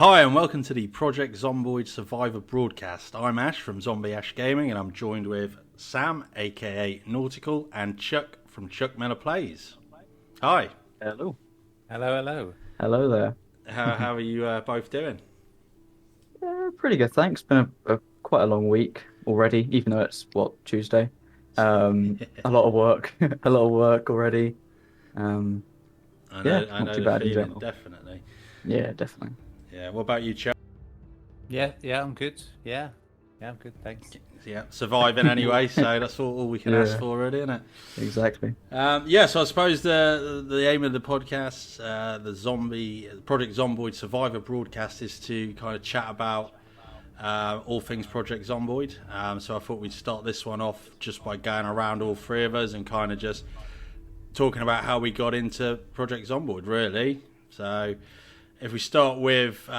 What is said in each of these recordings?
Hi and welcome to the Project Zomboid Survivor Broadcast. I'm Ash from Zombie Ash Gaming and I'm joined with Sam, aka Nautical, and Chuck from Chuck Miller Plays. Hi. Hello. Hello. Hello there. How are you both doing? Pretty good, thanks. Been quite a long week already, even though it's Tuesday. A lot of work, a lot of work already. I know not too the bad in feeling, general. definitely. Yeah, definitely. Yeah, what about you, Chuck? Yeah, I'm good. Yeah, I'm good, thanks. Yeah, surviving anyway, so that's all we can ask for, really, isn't it? Exactly. So I suppose the aim of the podcast, the Project Zomboid Survivor Broadcast, is to kind of chat about all things Project Zomboid. So I thought we'd start this one off just by going around all three of us and kind of just talking about how we got into Project Zomboid, really. So if we start with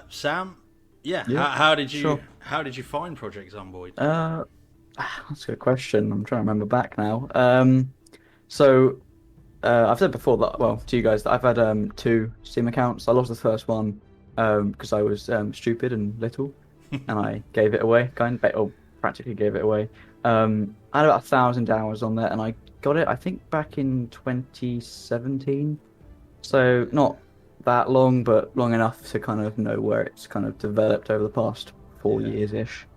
Sam, how did you find Project Zomboid? That's a good question. I'm trying to remember back now. I've said before that, to you guys, that I've had two Steam accounts. I lost the first one because I was stupid and little, and I gave it away, practically gave it away. I had about 1,000 hours on there, and I got it, I think, back in 2017. So not that long, but long enough to kind of know where it's kind of developed over the past 4 years-ish.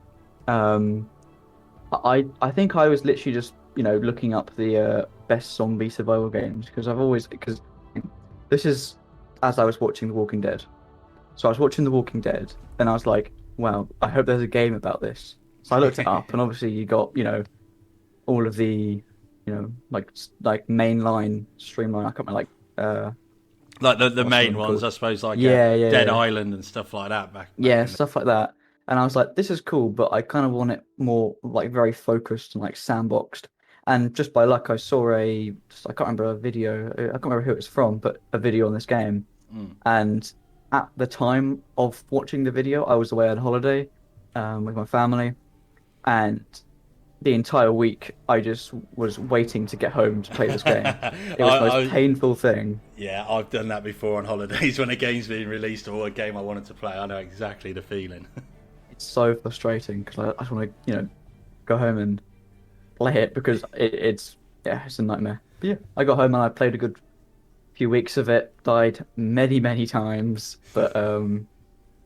I think I was literally just looking up the best zombie survival games because this is as I was watching The Walking Dead. So I was watching The Walking Dead and I was like, wow, I hope there's a game about this. So I looked it up and obviously you got all of the like mainline streamline. I can't remember like the main ones, called? I suppose, like Dead Island and stuff like that. Back stuff like that. And I was like, this is cool, but I kind of want it more like very focused and like sandboxed. And just by luck, I saw I can't remember a video. I can't remember who it was from, but a video on this game. And at the time of watching the video, I was away on holiday with my family, and the entire week I just was waiting to get home to play this game. It was the most painful thing. Yeah, I've done that before on holidays when a game's being released or a game I wanted to play. I know exactly the feeling. It's so frustrating because I just want to go home and play it because it's a nightmare. But yeah, I got home and I played a good few weeks of it. Died many times, but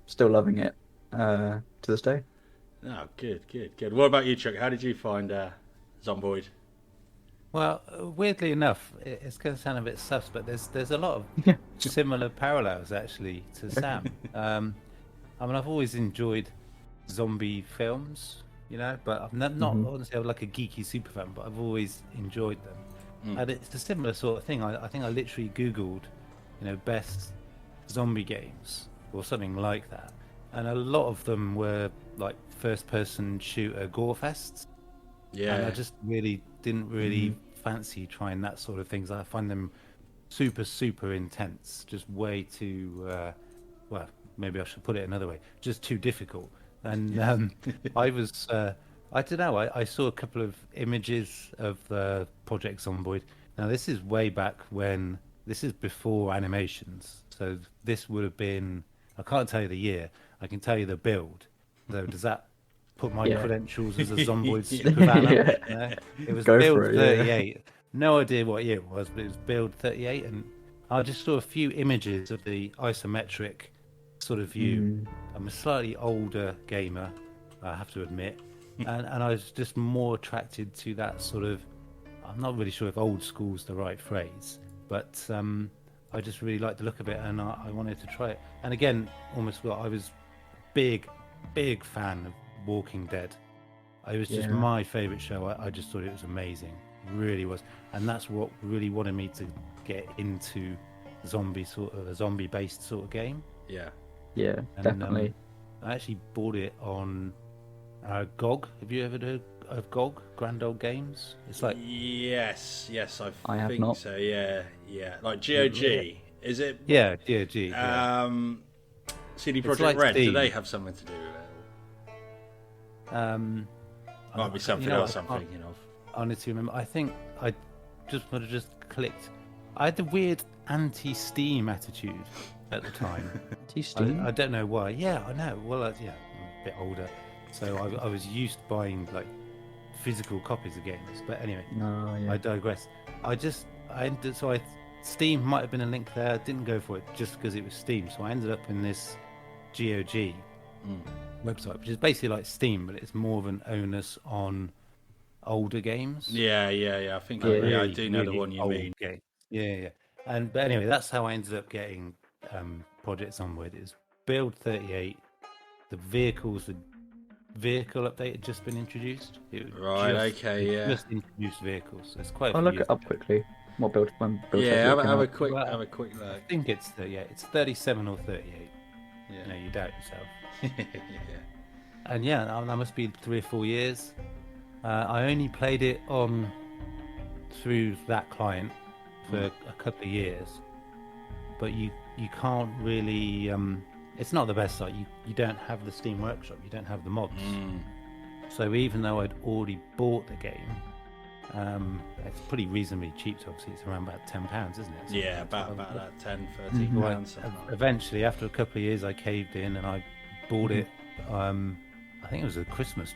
still loving it to this day. Oh, good. What about you, Chuck? How did you find Zomboid? Well, weirdly enough, it's going to sound a bit sus, but there's a lot of similar parallels actually to Sam. I've always enjoyed zombie films, but I'm not honestly like a geeky super fan, but I've always enjoyed them. And it's a similar sort of thing. I think I literally Googled, best zombie games or something like that, and a lot of them were like first-person shooter gore fests. Yeah, and I just didn't fancy trying that sort of things. I find them super intense, just way too. Maybe I should put it another way, just too difficult. And I was, I don't know, I saw a couple of images of the Project Zomboid. Now this is way back when, this is before animations. So this would have been, I can't tell you the year, I can tell you the build. So does that put my credentials as a Zomboid superfan? It was build 38. No idea what year it was, but it was build 38. And I just saw a few images of the isometric sort of view. I'm a slightly older gamer, I have to admit, and I was just more attracted to that sort of, I'm not really sure if old school's the right phrase, but I just really liked the look of it and I wanted to try it. And again, I was big fan of Walking Dead. It was just my favourite show. I just thought it was amazing, really was, and that's what really wanted me to get into a zombie based sort of game. Yeah, definitely. I actually bought it on GOG. Have you ever heard of GOG? Grand Old Games? It's like yes, I have think not. so. Yeah, like GOG. Is it? Yeah, GOG. CD Projekt Red. Do they have something to do with it? Might be something else I'm thinking of. I need to remember. I think I would have just clicked. I had the weird anti-Steam attitude at the time. See Steam? I don't know why. Yeah, I know. Well, yeah, I'm a bit older, so I was used to buying like physical copies of games. But anyway, I digress. Steam might have been a link there. I didn't go for it just because it was Steam. So I ended up in this GOG website, which is basically like Steam, but it's more of an onus on older games. Yeah. I think I do know the one you mean. Game. Yeah. But anyway, that's how I ended up getting Project Zomboid. It was build 38. The vehicle update had just been introduced. Just introduced vehicles. So it's quite. I'll look it up quickly. What build? Yeah, have a quick look. I think it's 37 or 38. Yeah. You doubt yourself. And that must be 3 or 4 years. I only played it through that client for a couple of years, but you can't really. It's not the best site. You don't have the Steam Workshop. You don't have the mods. So even though I'd already bought the game, it's pretty reasonably cheap. So obviously, it's around about £10, isn't it? Yeah, about that 10, 13 pounds. Eventually, after a couple of years, I caved in and I bought it. I think it was a Christmas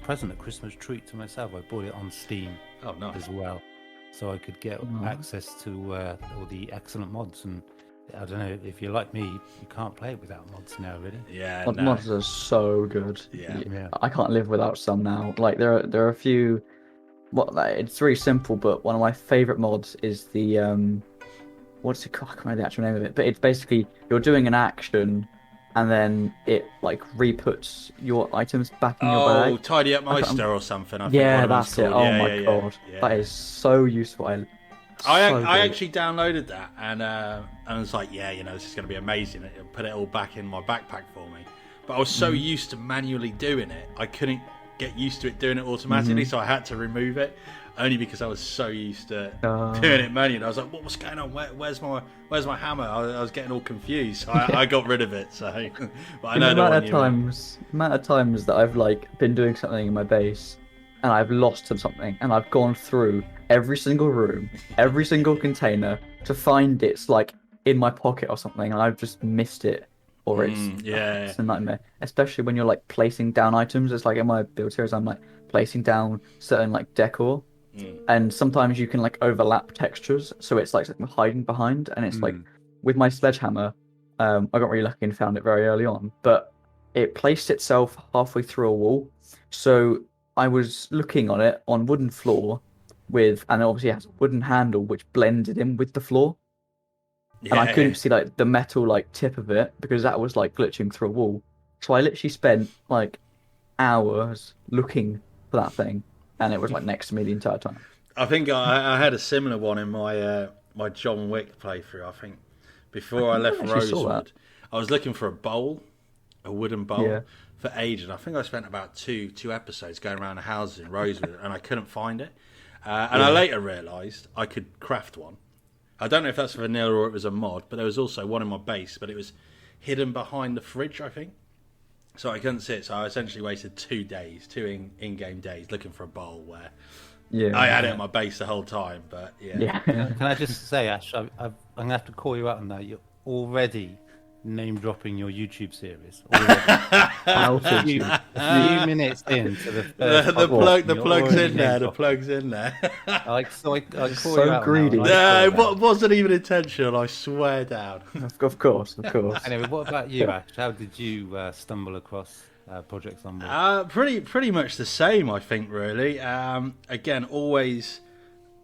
present, a Christmas treat to myself. I bought it on Steam as well, so I could get access to all the excellent mods. And I don't know, if you're like me, you can't play it without mods now, really. Yeah, mods are so good. Yeah. I can't live without some now. Like there are a few. It's very simple, but one of my favorite mods is the what's it called? I can't remember the actual name of it, but it's basically you're doing an action, and then it like re-puts your items back in your bag. Oh, Tidy Up Meister or something. I think that's it. Oh my god, that is so useful. I actually downloaded that and I was like, this is going to be amazing. It'll put it all back in my backpack for me. But I was so used to manually doing it, I couldn't get used to it doing it automatically, so I had to remove it. Only because I was so used to doing it manually. I was like, what's going on? Where's my hammer? I was getting all confused. So I got rid of it. So, but I know the amount of times that I've like been doing something in my base, and I've lost something, and I've gone through every single room, every single container to find it's like in my pocket or something, and I've just missed it, or it's a nightmare. Especially when you're like placing down items. It's like in my build series, I'm like placing down certain like decor. And sometimes you can like overlap textures, so it's like something hiding behind, and it's like with my sledgehammer, I got really lucky and found it very early on, but it placed itself halfway through a wall. So I was looking on it on wooden floor and obviously it has a wooden handle which blended in with the floor. And I couldn't see like the metal like tip of it because that was like glitching through a wall. So I literally spent like hours looking for that thing. And it was like next to me the entire time. I think I had a similar one in my my John Wick playthrough. I think before I left Rosewood, I was looking for a wooden bowl, for ages. I think I spent about two episodes going around the houses in Rosewood, and I couldn't find it. And I later realised I could craft one. I don't know if that's vanilla or it was a mod, but there was also one in my base, but it was hidden behind the fridge, I think. So I couldn't see it, so I essentially wasted 2 days, two in-game days, looking for a bowl where I had it at my base the whole time. But Can I just say, Ash, I'm going to have to call you out on that. You're already name-dropping your YouTube series. A few minutes into the first the plug's in there. The plug's in there. I call you so out greedy. No, it wasn't even intentional. I swear down. Of course. Anyway, what about you, Ash? How did you stumble across Project Zomboid? Pretty much the same, I think. Really. Again, always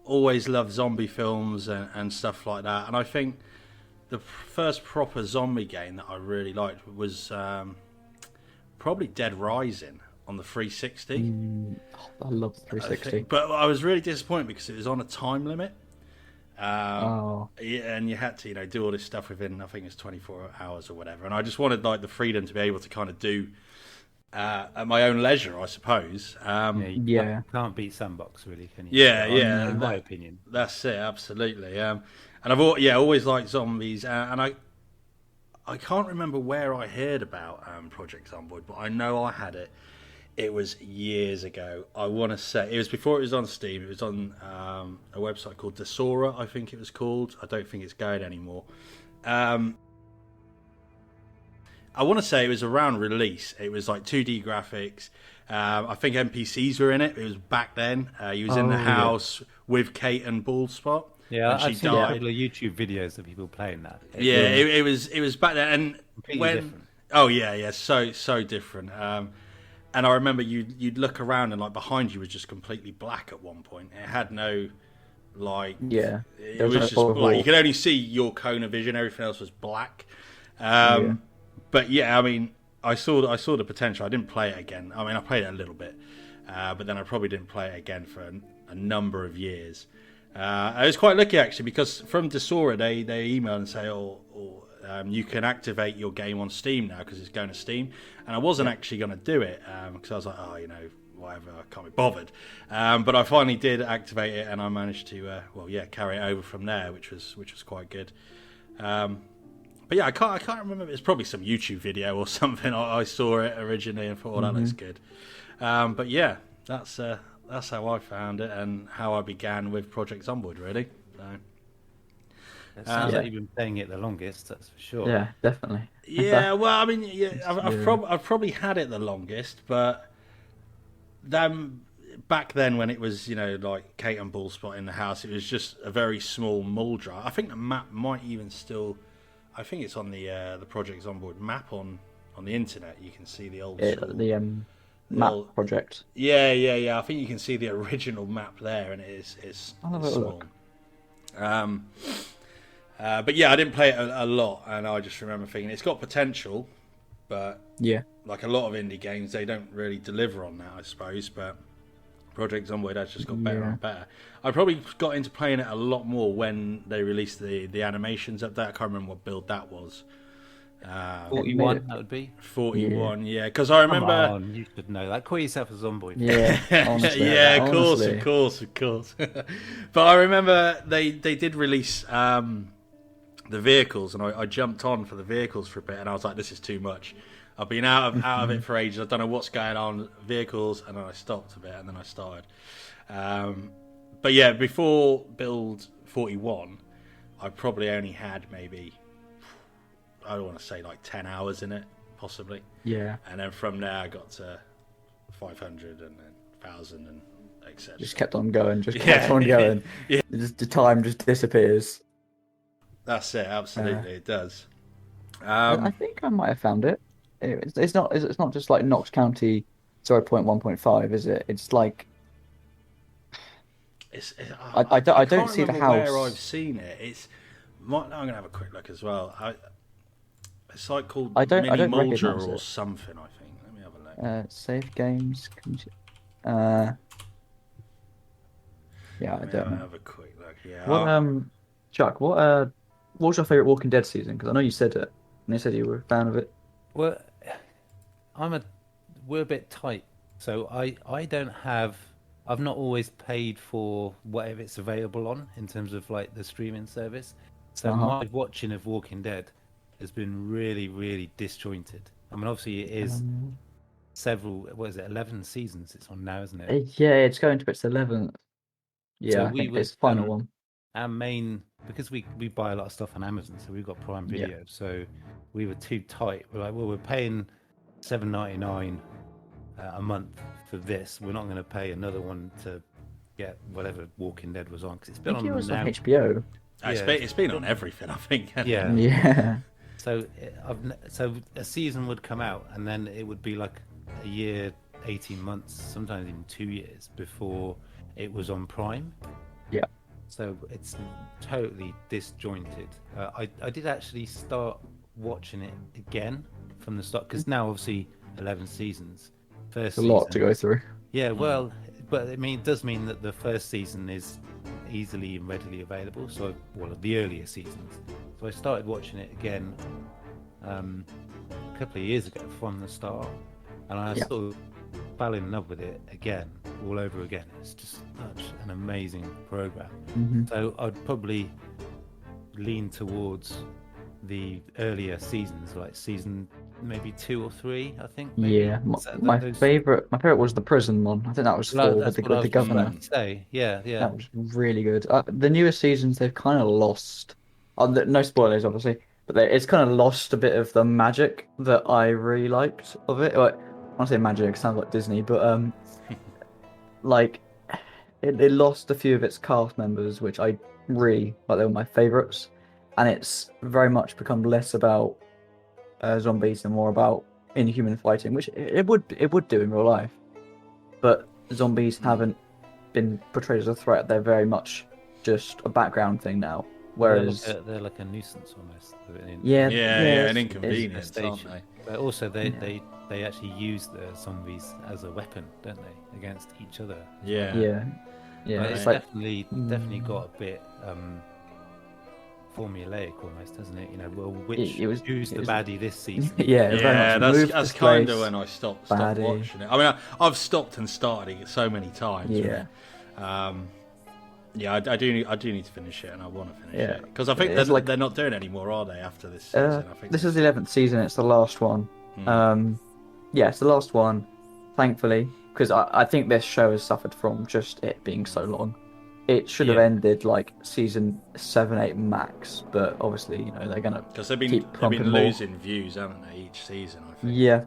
loved zombie films and stuff like that. And I think the first proper zombie game that I really liked was probably Dead Rising on the 360. I love the 360. But I was really disappointed because it was on a time limit. And you had to, do all this stuff within, I think it's 24 hours or whatever. And I just wanted like the freedom to be able to kind of do at my own leisure, I suppose. You can't beat Sandbox, really, can you? Yeah. In my opinion. That's it, absolutely. And I've always liked zombies, and I can't remember where I heard about Project Zomboid, but I know I had it. It was years ago. I want to say it was before it was on Steam. It was on a website called Desora, I think it was called. I don't think it's going anymore. I want to say it was around release. It was like 2D graphics. I think NPCs were in it. It was back then. He was in the house with Kate and Baldspot. Yeah, and she I've seen a died. couple of YouTube videos of people playing that. It was back then, and Completely different. Oh yeah, so different. And I remember you'd look around and like behind you was just completely black at one point. It had no like it was just black. You could only see your cone of vision. Everything else was black. But yeah, I mean, I saw the potential. I didn't play it again. I mean, I played it a little bit, but then I probably didn't play it again for a number of years. I was quite lucky actually, because from Desora they emailed and say, you can activate your game on Steam now because it's going to Steam. And I wasn't actually going to do it because I was like, whatever, I can't be bothered. But I finally did activate it, and I managed to carry it over from there, which was quite good. But yeah, I can't remember. It's probably some YouTube video or something. I saw it originally and thought, that looks good. But yeah, that's how I found it and how I began with Project Zomboid, really. So, it sounds like you've been playing it the longest, that's for sure. Yeah, definitely. Yeah, well, I mean, I've probably had it the longest, but then back then when it was, like Kate and Ballspot in the house, it was just a very small Muldra. I think the map might even still. I think it's on the Project Zomboid map on the internet. You can see the old map project. Yeah. I think you can see the original map there, and it's small. But yeah, I didn't play it a lot, and I just remember thinking it's got potential, but like a lot of indie games, they don't really deliver on that, I suppose. But Project Zomboid has just got better and better. I probably got into playing it a lot more when they released the animations update. I can't remember what build that was. 41, that would be 41. Yeah, because I remember. Come on, you should know that. Call yourself a Zomboid. Yeah, honestly, of course. But I remember they did release the vehicles, and I jumped on for the vehicles for a bit, and I was like, this is too much. I've been out of it for ages. I don't know what's going on. Vehicles, and then I stopped a bit, and then I started. But yeah, before build 41, I probably only had maybe, I don't want to say like 10 hours in it, possibly. Yeah. And then from there, I got to 500 and then 1,000 and etc. Just kept on going. Yeah. The time just disappears. That's it. Absolutely, it does. I think I might have found it. It's not just like Knox County 0.1.5, is it? It's like I don't see the house. Where I've seen it, I'm gonna have a quick look as well. It's like called Mini Muldra or something. I think. Let me have a look. Save games. Yeah, I don't know. Have a quick look. Yeah. What Chuck? What was your favorite Walking Dead season? Because I know you said it, and you said you were a fan of it. Well, we're a bit tight, so I've not always paid for whatever it's available on in terms of like the streaming service. So my watching of Walking Dead has been really, really disjointed. I mean, obviously it is 11 seasons it's on now, isn't it? Yeah, it's going to its 11th. Yeah, so I think it's the final one. Our main, because we buy a lot of stuff on Amazon, so we've got Prime Video, so we were too tight. We're like, well, we're paying $7.99 a month for this. We're not going to pay another one to get whatever Walking Dead was on, because it's been on HBO. It's been on everything, I think. Yeah. So a season would come out, and then it would be like a year, 18 months, sometimes even 2 years before it was on Prime. Yeah. So it's totally disjointed. I did actually start watching it again from the start, because now obviously 11 seasons. It's a lot to go through. Yeah, well, but it does mean that the first season is easily and readily available. So, the earlier seasons. So I started watching it again a couple of years ago from the start, and I sort of fell in love with it again, all over again. It's just such an amazing program. So I'd probably lean towards the earlier seasons, like season maybe 2 or 3, I think. Maybe. Yeah, my favorite was the prison one. I think that was with the governor. Yeah. That was really good. The newer seasons they've kind of lost. No spoilers, obviously, but it's kind of lost a bit of the magic that I really liked of it. Like, I want to say magic, it sounds like Disney, but like it lost a few of its cast members, which I really like. They were my favorites, and it's very much become less about zombies and more about inhuman fighting, which it would do in real life. But zombies haven't been portrayed as a threat. They're very much just a background thing now. Whereas they're like a nuisance almost. An inconvenience, aren't they? But also they actually use the zombies as a weapon, don't they, against each other? Yeah. But It's it's like definitely got a bit formulaic almost, hasn't it? You know, well, who's the baddie this season? Yeah, that's kind of when I stopped watching it. I mean, I've stopped and started it so many times. Yeah. I do need to finish it, and I want to finish it because I think they're not doing any more, are they? After this season, I think this is the 11th season. It's the last one. It's the last one, thankfully, because I think this show has suffered from just it being so long. It should have ended like season 7, 8 max, but obviously, you know, they're gonna because they've been losing views, haven't they, each season? I think. Yeah.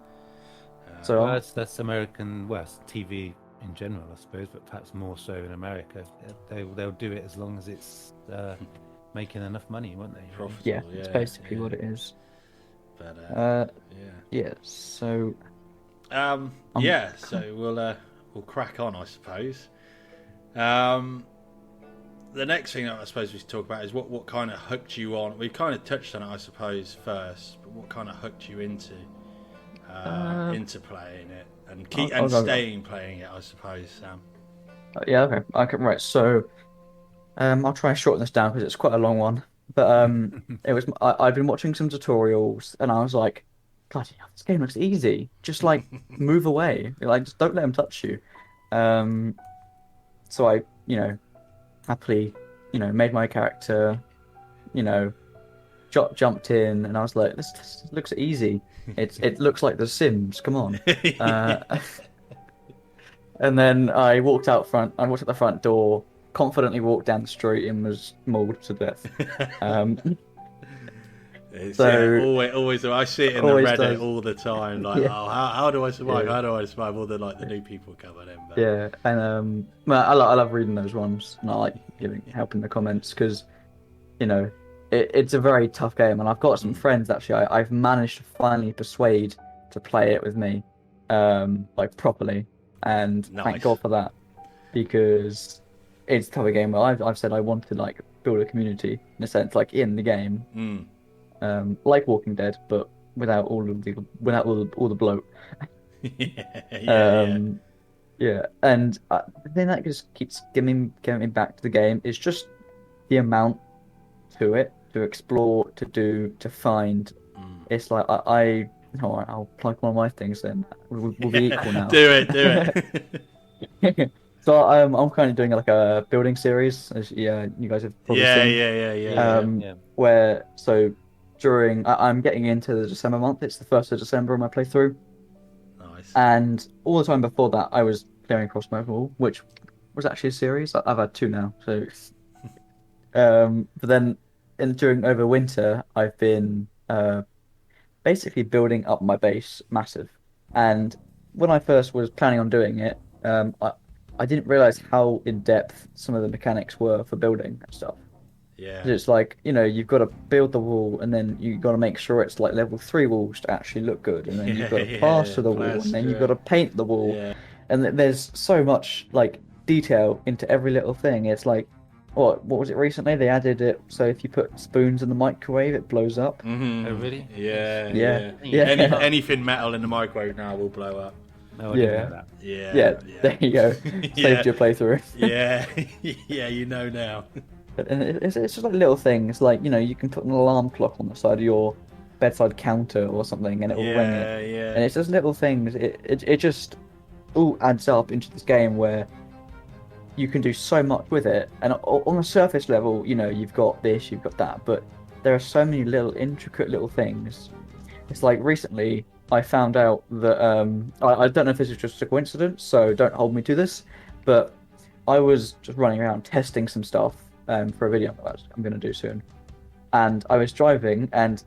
So that's American TV in general, I suppose, but perhaps more so in America. They'll do it as long as it's making enough money, won't they? Profitable, it's basically what it is. But so so we'll crack on, I suppose. The next thing that I suppose we should talk about is what kind of hooked you on. We've kind of touched on it, I suppose, first, but what kind of hooked you into playing it and staying playing it, I suppose, Sam. Okay. Right. So, I'll try and shorten this down because it's quite a long one. But I've been watching some tutorials and I was like, bloody hell, this game looks easy. Just like move away, like just don't let them touch you. So I, happily, made my character, jumped in, and I was like, this looks easy. It looks like The Sims. Come on. And then I walked out the front door, confidently walked down the street, and was mauled to death. Always. I see it in the Reddit all the time. Like, how do I survive? How do I survive? All the new people coming in. But... Yeah, and I love reading those ones, and I like help in the comments because, it's a very tough game, and I've got some friends actually. I've managed to finally persuade to play it with me, like properly, and thank God for that, because it's a tough game. Well, I've said I want to like build a community in a sense, like in the game. Like Walking Dead, but without all the bloat. And the thing that just keeps getting me back to the game is just the amount to it, to explore, to do, to find. It's like I'll plug one of my things then. We'll be equal now. Do it. So I'm currently doing like a building series, as you guys have probably seen. Where I'm getting into the December month. It's the 1st of December on my playthrough. Nice. And all the time before that, I was clearing Crossbow, which was actually a series. I've had 2 now. So, but then during over winter, I've been basically building up my base massive. And when I first was planning on doing it, I didn't realize how in depth some of the mechanics were for building and stuff. Yeah. It's like, you've got to build the wall, and then you've got to make sure it's like level 3 walls to actually look good, and then you've got to plaster the wall, and then you've got to paint the wall, and there's so much like detail into every little thing. It's like, what was it recently? They added it so if you put spoons in the microwave, it blows up. Mm-hmm. Oh, really? Yeah. Anything metal in the microwave now will blow up. No, I didn't know that. Yeah. There you go. Saved your playthrough. Yeah, you know now. And it's just like little things, like you can put an alarm clock on the side of your bedside counter or something, and it will ring it. Yeah. And it's just little things. It just all adds up into this game where you can do so much with it. And on the surface level, you've got this, you've got that, but there are so many little intricate little things. It's like recently I found out that I don't know if this is just a coincidence, so don't hold me to this, but I was just running around testing some stuff for a video I'm going to do soon, and I was driving, and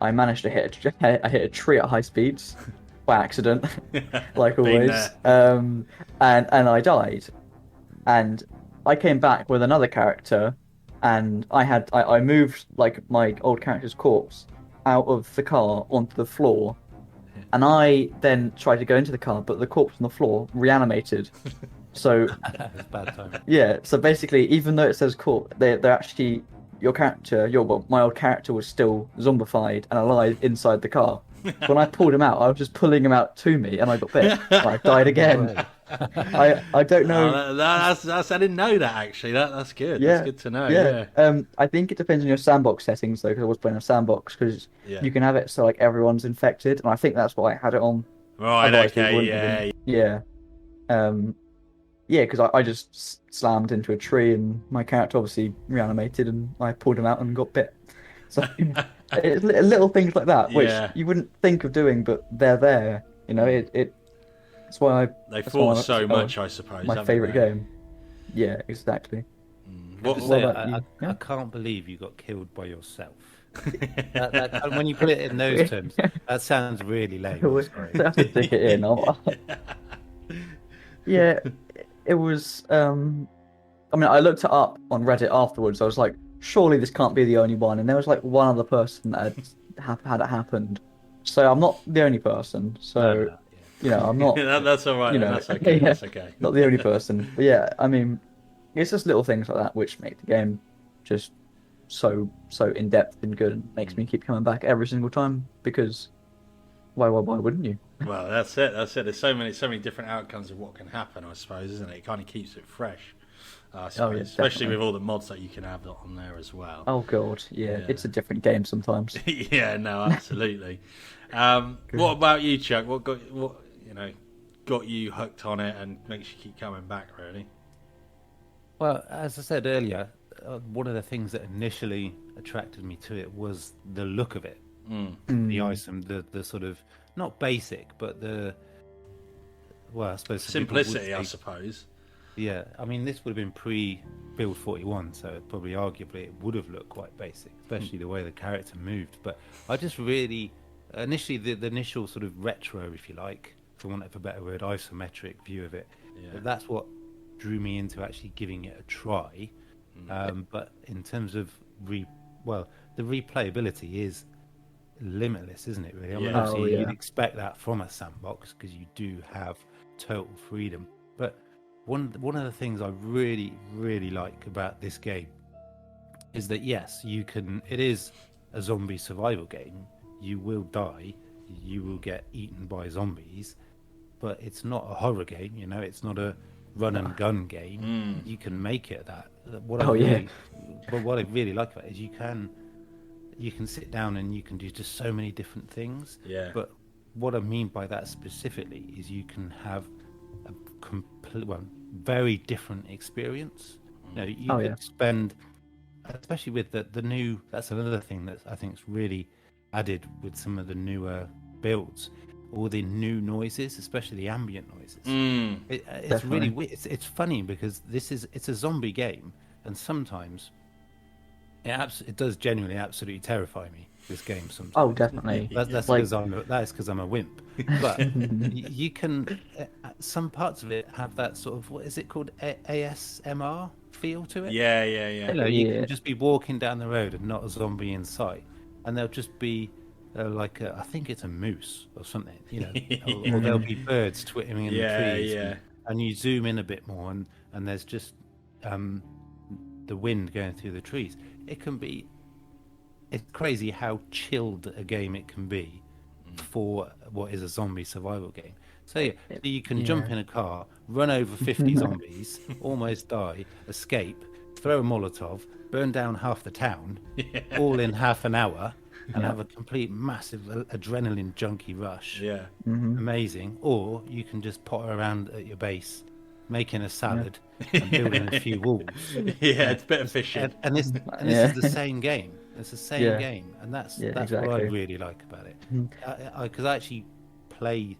I managed to I hit a tree at high speeds by accident, like Been always. there. And I died, and I came back with another character, and I moved like my old character's corpse out of the car onto the floor, and I then tried to go into the car, but the corpse on the floor reanimated. So That's bad time. yeah, so basically, even though it says corpse, they're actually my old character was still zombified and alive inside the car. When I pulled him out, I was just pulling him out to me, and I got bit. I died again. I don't know. Oh, that's I didn't know that actually. That's good. Yeah, That's good to know. Yeah. I think it depends on your sandbox settings though, because I was playing a sandbox because Yeah. you can have it so like everyone's infected, and I think that's why I had it on. Right. Otherwise people Okay. wouldn't have Yeah. been- yeah, because I just slammed into a tree, and my character obviously reanimated, and I pulled him out and got bit. So it's little things like that, which Yeah. you wouldn't think of doing, but they're there. You know, that's why They that's fought why so much, I suppose. my haven't favorite they? game. Yeah, exactly. What, I, What about you? Yeah. I can't believe you got killed by yourself. And when you put it in those terms, that sounds really lame. I'm sorry. I have to dig it in. Yeah, it was. I mean, I looked it up on Reddit afterwards. I was like, surely this can't be the only one. And there was like one other person that had it happened. So I'm not the only person. So No, you know, I'm not. that's all right. You know, That's okay. yeah. That's okay. Not the only person. But yeah, I mean, it's just little things like that which make the game just so in depth and good, and makes me keep coming back every single time, because why wouldn't you? Well, that's it. That's it. There's so many different outcomes of what can happen, I suppose, isn't it? It kind of keeps it fresh, I suppose, yeah, especially definitely. with all the mods that you can have on there as well. Oh god, yeah, Yeah. it's a different game sometimes. Yeah, no, absolutely. What about you, Chuck? What got you hooked on it and makes you keep coming back? Really? Well, as I said earlier, one of the things that initially attracted me to it was the look of it. The item, the sort of, not basic, but I suppose some people would Simplicity, I say- suppose. Yeah, I mean, this would have been pre-Build 41, so probably arguably it would have looked quite basic, especially the way the character moved. But I just really, initially, the initial sort of retro, if you like, for want of a better word, isometric view of it, Yeah. that's what drew me into actually giving it a try. But in terms of the replayability is limitless, isn't it? Really, I mean, Yeah. obviously yeah. you'd expect that from a sandbox because you do have total freedom. But one of the things I really like about this game is that yes, it is a zombie survival game. You will die, you will get eaten by zombies, but it's not a horror game. You know, it's not a run and gun game. You can make it that. What I really like about it is you can sit down and you can do just so many different things. Yeah. But what I mean by that specifically is you can have a very different experience. You know, you could spend, especially with the new. That's another thing that I think is really added with some of the newer builds. All the new noises, especially the ambient noises. It's Definitely. really it's funny because it's a zombie game, and sometimes it does genuinely absolutely terrify me. This game sometimes. Oh, definitely. That's Like- because I'm a wimp. But you can some parts of it have that sort of, what is it called, ASMR feel to it. Yeah. You know, you Yeah. can just be walking down the road and not a zombie in sight, and there'll just be I think it's a moose or something, you know, or there'll be birds twittering in the trees. Yeah. And you zoom in a bit more, and there's just the wind going through the trees. It's crazy how chilled a game it can be for what is a zombie survival game. So yeah, so you can jump in a car, run over 50 zombies, almost die, escape, throw a Molotov, burn down half the town, all in half an hour, and have a complete massive adrenaline junkie rush. Yeah. Amazing. Or you can just potter around at your base, making a salad and building a few walls. Yeah, it's a bit efficient. And this is the same game. It's the same game, and that's what I exactly. really like about it. Because I actually play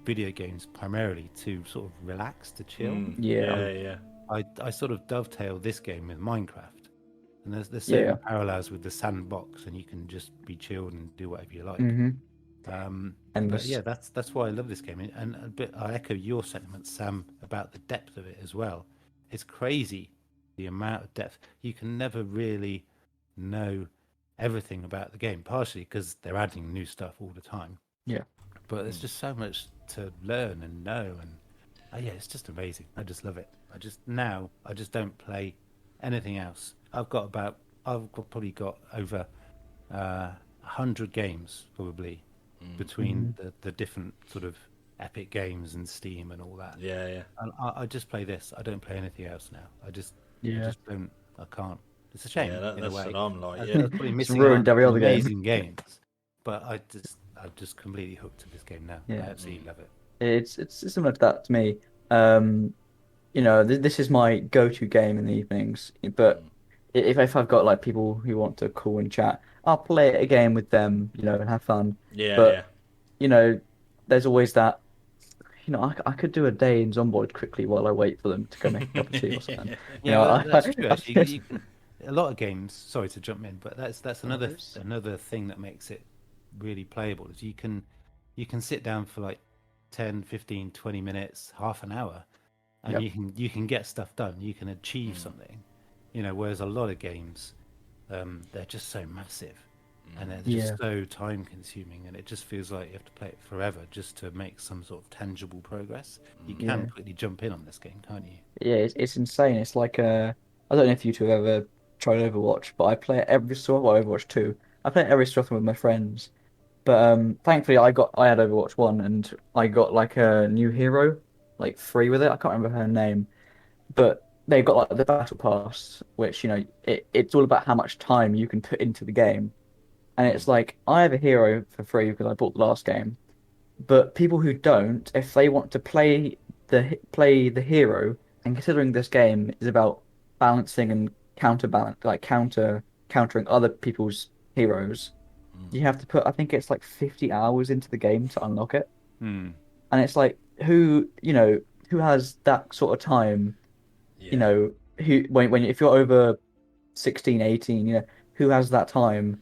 video games primarily to sort of relax, to chill. Yeah. Yeah. I sort of dovetail this game with Minecraft. And there's certain Yeah. parallels with the sandbox, and you can just be chilled and do whatever you like. Mm-hmm. And But yeah, that's why I love this game, and a bit I echo your sentiments, Sam, about the depth of it as well. It's crazy the amount of depth. You can never really know everything about the game, partially because they're adding new stuff all the time. Yeah. But there's just so much to learn and know, and yeah, it's just amazing. I just love it. I just don't play anything else. I've probably got over 100 games probably between the different sort of Epic Games and Steam and all that. Yeah. And I just play this. I don't play anything else now. I just don't. I can't. It's a shame. Yeah, in that's a way. what I'm like. I Yeah. was probably It's missing ruined out every on other game. amazing games. But I'm just completely hooked to this game now. Yeah. I absolutely love it. It's similar to that to me. This is my go-to game in the evenings. But if I've got like people who want to call and chat, I'll play a game with them, and have fun. Yeah, But there's always that. I could do a day in Zomboid quickly while I wait for them to go make a cup of tea or something. Yeah, well, that's true. Actually, you can, a lot of games. Sorry to jump in, but that's another thing that makes it really playable. Is you can sit down for like 10, 15, 20 minutes, half an hour, and you can get stuff done. You can achieve something. Whereas a lot of games, they're just so massive, and they're just so time consuming, and it just feels like you have to play it forever just to make some sort of tangible progress. You can quickly jump in on this game, can't you? Yeah, it's insane. It's like I don't know if you two have ever tried Overwatch, but I play it every so often. Well, Overwatch 2. I play it every so often with my friends. But thankfully I had Overwatch 1 and I got like a new hero, like free with it. I can't remember her name. But they've got like the battle pass, which, it's all about how much time you can put into the game. And it's like I have a hero for free because I bought the last game. But people who don't, if they want to play the hero, and considering this game is about balancing and countering other people's heroes, you have to put, I think it's like 50 hours into the game to unlock it. And it's like who has that sort of time, if you're over 16, 18, who has that time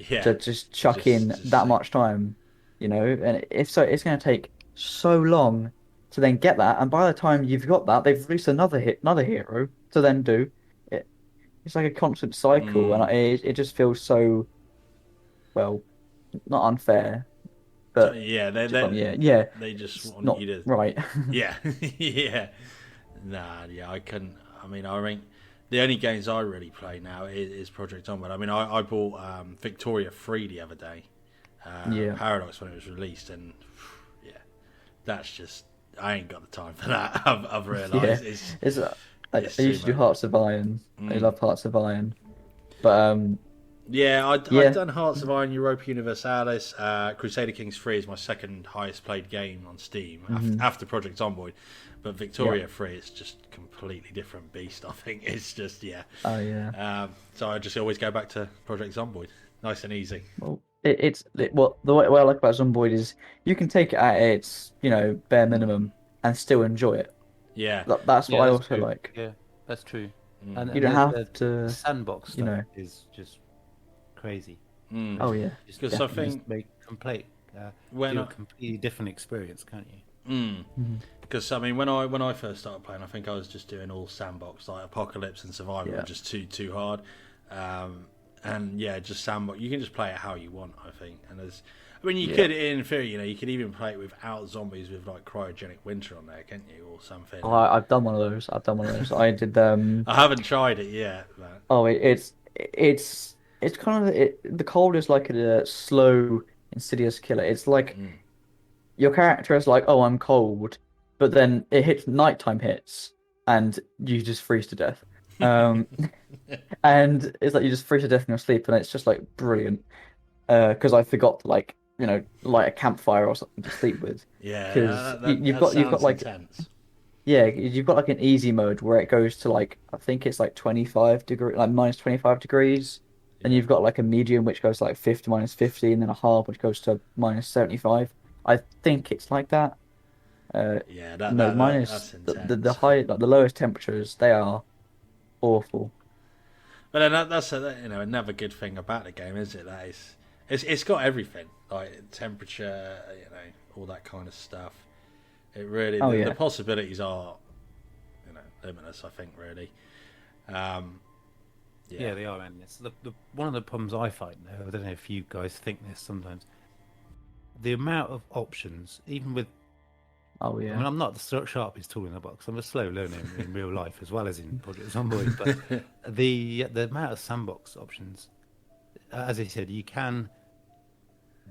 to just chuck in that much time, and if so, it's going to take so long to then get that, and by the time you've got that, they've released another hero to then do it. It's like a constant cycle, and it just feels so, well, not unfair, but they just want not you to right. yeah. I couldn't. I mean, the only games I really play now is Project Zomboid. I mean, I bought Victoria 3 the other day, Paradox when it was released, and that's just, I ain't got the time for that. I've realised I used to do Hearts of Iron. I love Hearts of Iron, but I've done Hearts of Iron, Europa Universalis. Crusader Kings 3 is my second highest played game on Steam after Project Zomboid. But Victoria 3 is just completely different beast, I think. It's just, Oh, yeah. So I just always go back to Project Zomboid. Nice and easy. Well, the way I like about Zomboid is you can take it at its, bare minimum and still enjoy it. Yeah. That's what I also true. like. Yeah, that's true. And you don't have to... The sandbox stuff is just crazy. Oh, yeah. Because I think... make complete... a completely different experience, can't you? Because I mean, when I first started playing, I think I was just doing all sandbox, like Apocalypse and Survivor, were just too hard. Just sandbox. You can just play it how you want, I think. And you could, in theory, you could even play it without zombies with like cryogenic winter on there, can't you, or something? Oh, I've done one of those. I did. I haven't tried it yet. But... Oh, it's kind of the cold is like a slow, insidious killer. It's like your character is like, oh, I'm cold, but then nighttime hits, and you just freeze to death. And it's like you just freeze to death in your sleep, and it's just like brilliant. Because I forgot to light a campfire or something to sleep with. Yeah, because you've got like intense. Yeah, you've got like an easy mode where it goes to like, I think it's like 25 degree, like minus 25 degrees. And you've got like a medium which goes to like 50 minus 50, and then a hard which goes to minus 75. I think it's like that. That's intense. The high, like the lowest temperatures, they are awful. But then that's another good thing about the game, is it? That it's got everything, like temperature, all that kind of stuff. It really the possibilities are limitless, I think, really. Yeah, they are endless. One of the problems I find, though, I don't know if you guys think this sometimes, the amount of options, even with... Oh, yeah. I mean, I'm not the sharpest tool in the box. I'm a slow learner in real life as well as in Project Zomboid. But the amount of sandbox options, as I said, you can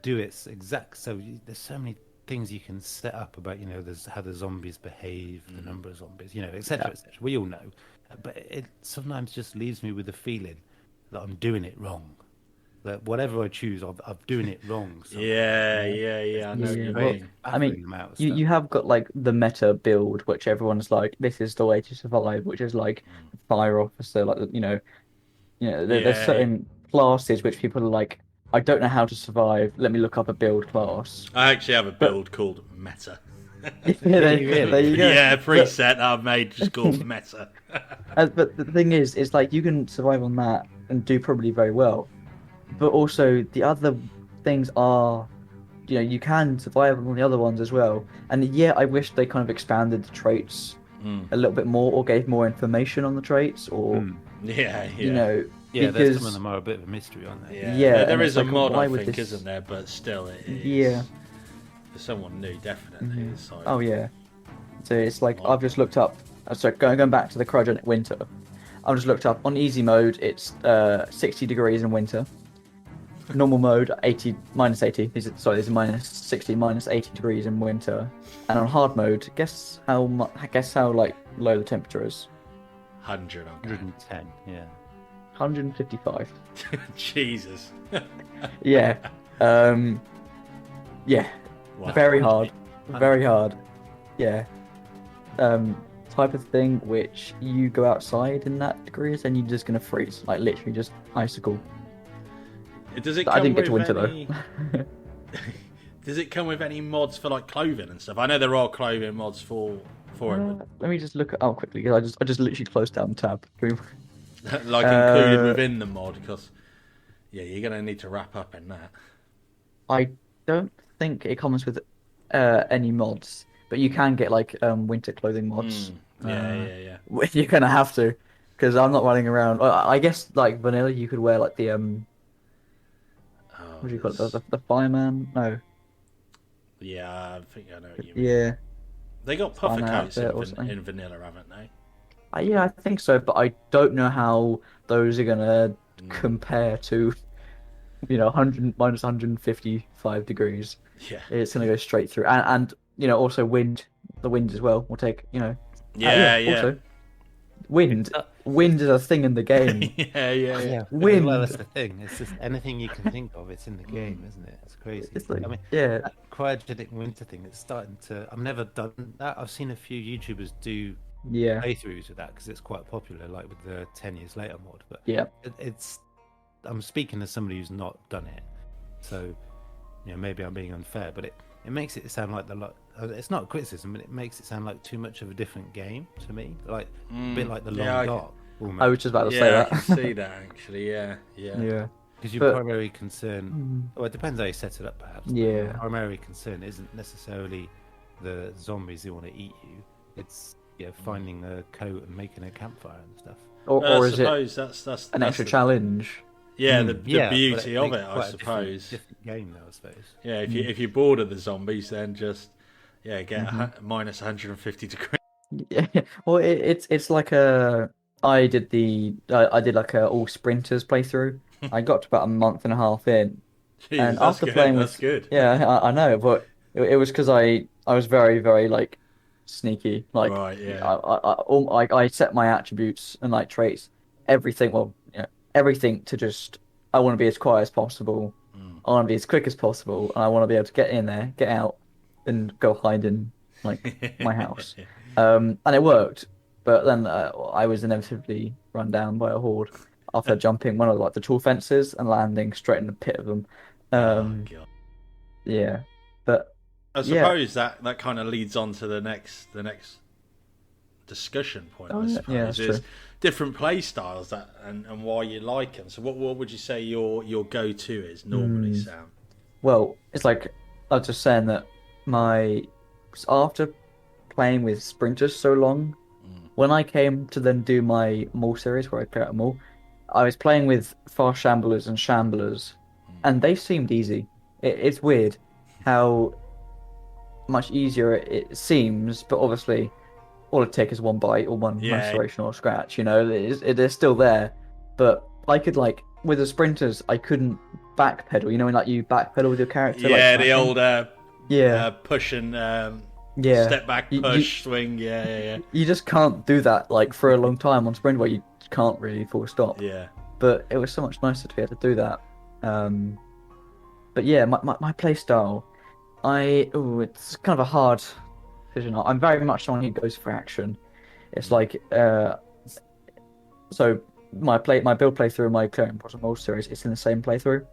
do it exact. So there's so many things you can set up about, there's how the zombies behave, the number of zombies, etc., etc. We all know. But it sometimes just leaves me with the feeling that I'm doing it wrong. That whatever I choose, I'm doing it wrong. Somehow. Yeah. I know what you mean. I mean, you have got like the meta build, which everyone's like, this is the way to survive, which is like fire officer, like there's certain classes which people are like, I don't know how to survive. Let me look up a build class. I actually have a build called Meta. There you go. Yeah, preset I've made just called Meta. But the thing is like you can survive on that and do probably very well. But also the other things are, you can survive on the other ones as well. And yeah, I wish they kind of expanded the traits a little bit more, or gave more information on the traits, or Yeah, because some of them are a bit of a mystery, aren't they? Yeah, there is a like, mod, why I would think, this... isn't there? But still, it is. Yeah. For someone new, definitely. It's like... Oh yeah. So it's like I've just looked up. Sorry, going back to the cryogenic winter. I've just looked up on easy mode. It's 60 degrees in winter. Normal mode, minus 80. These are minus 60, minus 80 degrees in winter. And on hard mode, guess how like low the temperature is? 100. 110. Yeah. 155. Jesus. Yeah. Yeah. Wow. Very hard. Very hard. Yeah. Type of thing which you go outside in that degrees and you're just gonna freeze, like literally just icicle. Does it? I didn't get to winter though. Does it come with any mods for like clothing and stuff? I know there are clothing mods for it. Let me just look it up quickly because I just literally closed down the tab. Like included within the mod, because you're gonna need to wrap up in that. I don't think it comes with any mods, but you can get like winter clothing mods. Yeah. You're gonna have to, because I'm not running around. I guess like vanilla, you could wear like the what do you call it? The fireman? No. Yeah, I think I know what you mean. Yeah. They got puffer coats in vanilla, haven't they? Yeah, I think so, but I don't know how those are gonna compare to, 100 minus 155 degrees. Yeah. It's gonna go straight through, and also wind. The wind as well will take. Yeah. Also, wind is a thing in the game. Yeah. Wind. Well, that's the thing. It's just anything you can think of. It's in the game, isn't it? It's crazy. It's like, I mean, yeah. that cryogenic winter thing. It's starting to. I've never done that. I've seen a few YouTubers do playthroughs with that because it's quite popular, like with the 10 years later mod. But Yeah. it's. I'm speaking as somebody who's not done it, so maybe I'm being unfair, but it makes it sound like it's not a criticism, but it makes it sound like too much of a different game to me, like a bit like the Long Dark. I was just about to say that. I can see that actually. Yeah. Because your primary concern, well, it depends how you set it up, perhaps. Yeah. Your primary concern isn't necessarily the zombies who want to eat you. It's finding a coat and making a campfire and stuff. Or is it that's an extra challenge? Yeah, the beauty of it, I suppose. Different game, though, I suppose. Yeah, if you're bored of the zombies, then just get minus 150 degrees. Yeah. Well, it's like I did like a all sprinters playthrough. I got to about a month and a half in, Jeez, and after playing with, that's good. Yeah, I know, but it was because I was very, very like sneaky. Like, right, yeah. I set my attributes and like traits, everything. Well, everything to just. I want to be as quiet as possible. I want to be as quick as possible, and I want to be able to get in there, get out, and go hide in like my house. And it worked, but then I was inevitably run down by a horde after jumping one of like the tall fences and landing straight in the pit of them. God. Yeah, but I suppose that kind of leads on to the next discussion point. I suppose that's true. different play styles and why you like them. So what would you say your go-to is normally, Sam? Well, it's like I was just saying that after playing with sprinters so long, when I came to then do my Maul series where I play out Maul, I was playing with fast shamblers and shamblers, and they seemed easy. It's weird how much easier it seems, but obviously all it takes is one bite or one restoration or scratch. You know, they're still there. But I could with the sprinters, I couldn't backpedal. You know, when you backpedal with your character. Yeah, the old push and step back, push, swing. Yeah. You just can't do that for a long time on sprint where you can't really full stop. Yeah. But it was so much nicer to be able to do that. But yeah, my play style, it's kind of a hard decision. I'm very much someone who goes for action. It's so my build playthrough, my Clearing Project Zomboid series, it's in the same playthrough.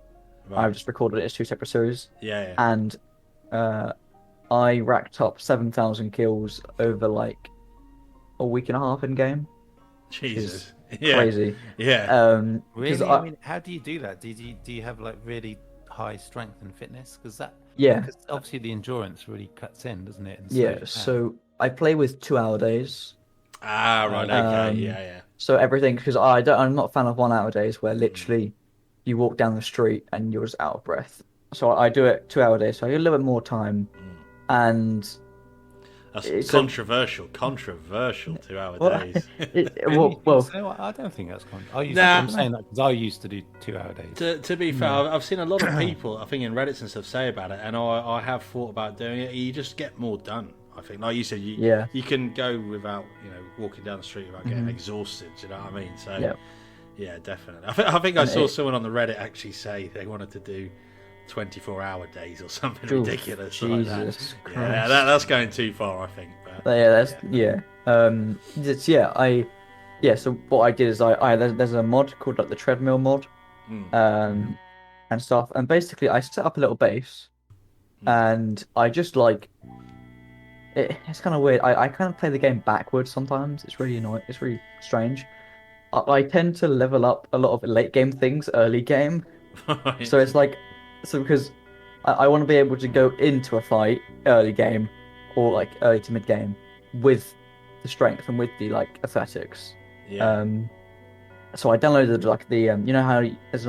Right. I've just recorded it as 2 separate series. Yeah. And I racked up 7,000 kills over a week and a half in game. Jesus. Crazy. Yeah. Really? I mean, how do you do that? Do you have really high strength and fitness? Because obviously the endurance really cuts in, doesn't it? And so I play with 2-hour days. Right. Okay. Yeah. So everything, because I'm not a fan of 1-hour days where literally you walk down the street and you're just out of breath. So I do it 2-hour days, so I get a little bit more time, and that's controversial 2-hour days. So I don't think that's controversial. I'm saying that because I used to do 2-hour days. To be fair, I've seen a lot of people, I think in Reddit and stuff, say about it, and I have thought about doing it. You just get more done. I think, like you said, you can go without walking down the street without getting exhausted. Do you know what I mean? So yeah, definitely. I think I saw someone on the Reddit actually say they wanted to do 24-hour days or something ridiculous like that. Yeah, that's going too far, I think. But, So what I did is there's a mod called the treadmill mod, and stuff, and basically I set up a little base, and I just it's kind of weird. I kind of play the game backwards sometimes. It's really annoying. It's really strange. I tend to level up a lot of late game things early game, so it's because I want to be able to go into a fight early game or early to mid game with the strength and with the athletics. Yeah. So I downloaded the you know how there's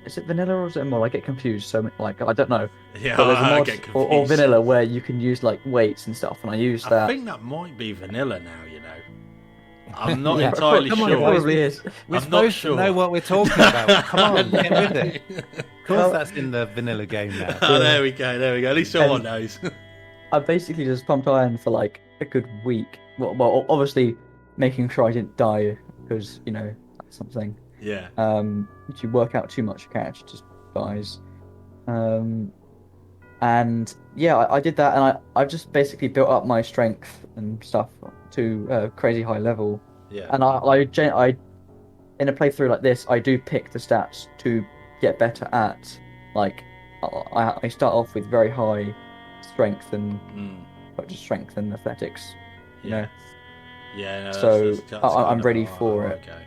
is it vanilla or is it more? I get confused. So I don't know. Yeah, but there's a mod I get confused. Or vanilla where you can use weights and stuff, and I use that. I think that might be vanilla now. I'm not entirely sure. It probably is. We're supposed to know what we're talking about. Come on, get with it. Of course, that's in the vanilla game now. Oh, there we go. At least someone knows. I basically just pumped iron for a good week. Well, obviously making sure I didn't die because that's something. Yeah. If you work out too much, your character just dies. And I did that, and I've just basically built up my strength and stuff to a crazy high level. Yeah. And I in a playthrough like this, I do pick the stats to get better at. I start off with very high strength and just strength and athletics. You know. Yeah. No, so that's I'm ready for it. Okay.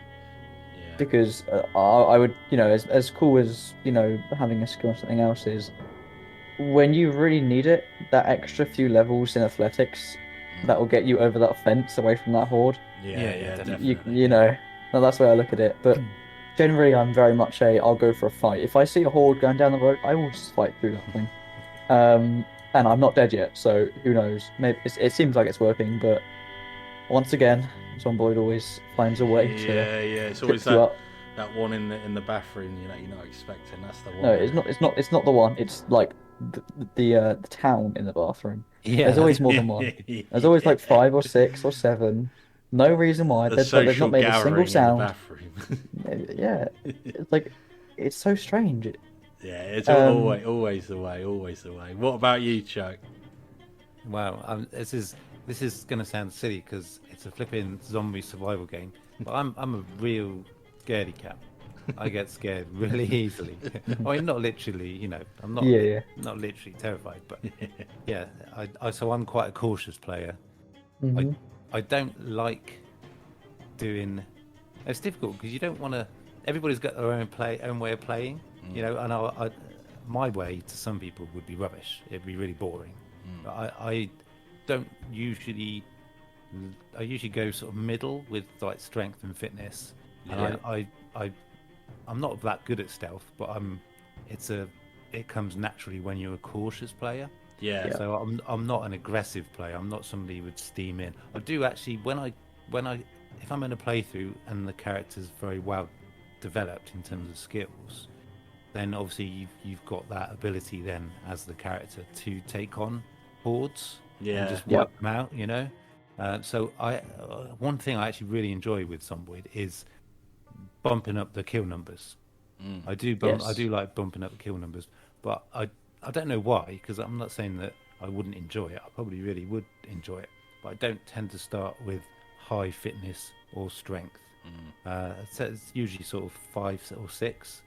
Yeah. Because I would, as cool as having a skill or something else is, when you really need it, that extra few levels in athletics, that will get you over that fence away from that horde. Yeah, definitely. That's the way I look at it. But generally, I'm very much I'll go for a fight. If I see a horde going down the road, I will just fight through that thing. And I'm not dead yet, so who knows? Maybe it seems like it's working, but once again, Zomboid always finds a way to. Yeah. It's always that one in the bathroom. You're not expecting. That's the one. No, it's not the one. It's the town in the bathroom. Yeah, there's always more than one. There's always 5 or 6 or 7. No reason why. They've not made a single sound. Yeah, it's so strange. It's always the way. What about you, Chuck? Well, this is going to sound silly because it's a flipping zombie survival game, but I'm a real scaredy cat. I get scared really easily. I mean, not literally, I'm not not literally terrified, but so I'm quite a cautious player. Mm-hmm. I don't like doing It's difficult because you don't want to. Everybody's got their own way of playing, you know. And my way to some people would be rubbish. It'd be really boring. But I don't usually. I usually go sort of middle with like strength and fitness. And I'm not that good at stealth, but it comes naturally when you're a cautious player. Yeah. So I'm not an aggressive player. I'm not somebody who would steam in. I do actually if I'm in a playthrough and the character's very well developed in terms of skills, then obviously you've got that ability then as the character to take on hordes and just wipe them out, you know. So one thing I actually really enjoy with Zomboid is bumping up the kill numbers. I do like bumping up the kill numbers, but I don't know why, because I'm not saying that I wouldn't enjoy it. I probably really would enjoy it, but I don't tend to start with high fitness or strength. So it's usually sort of 5 or 6,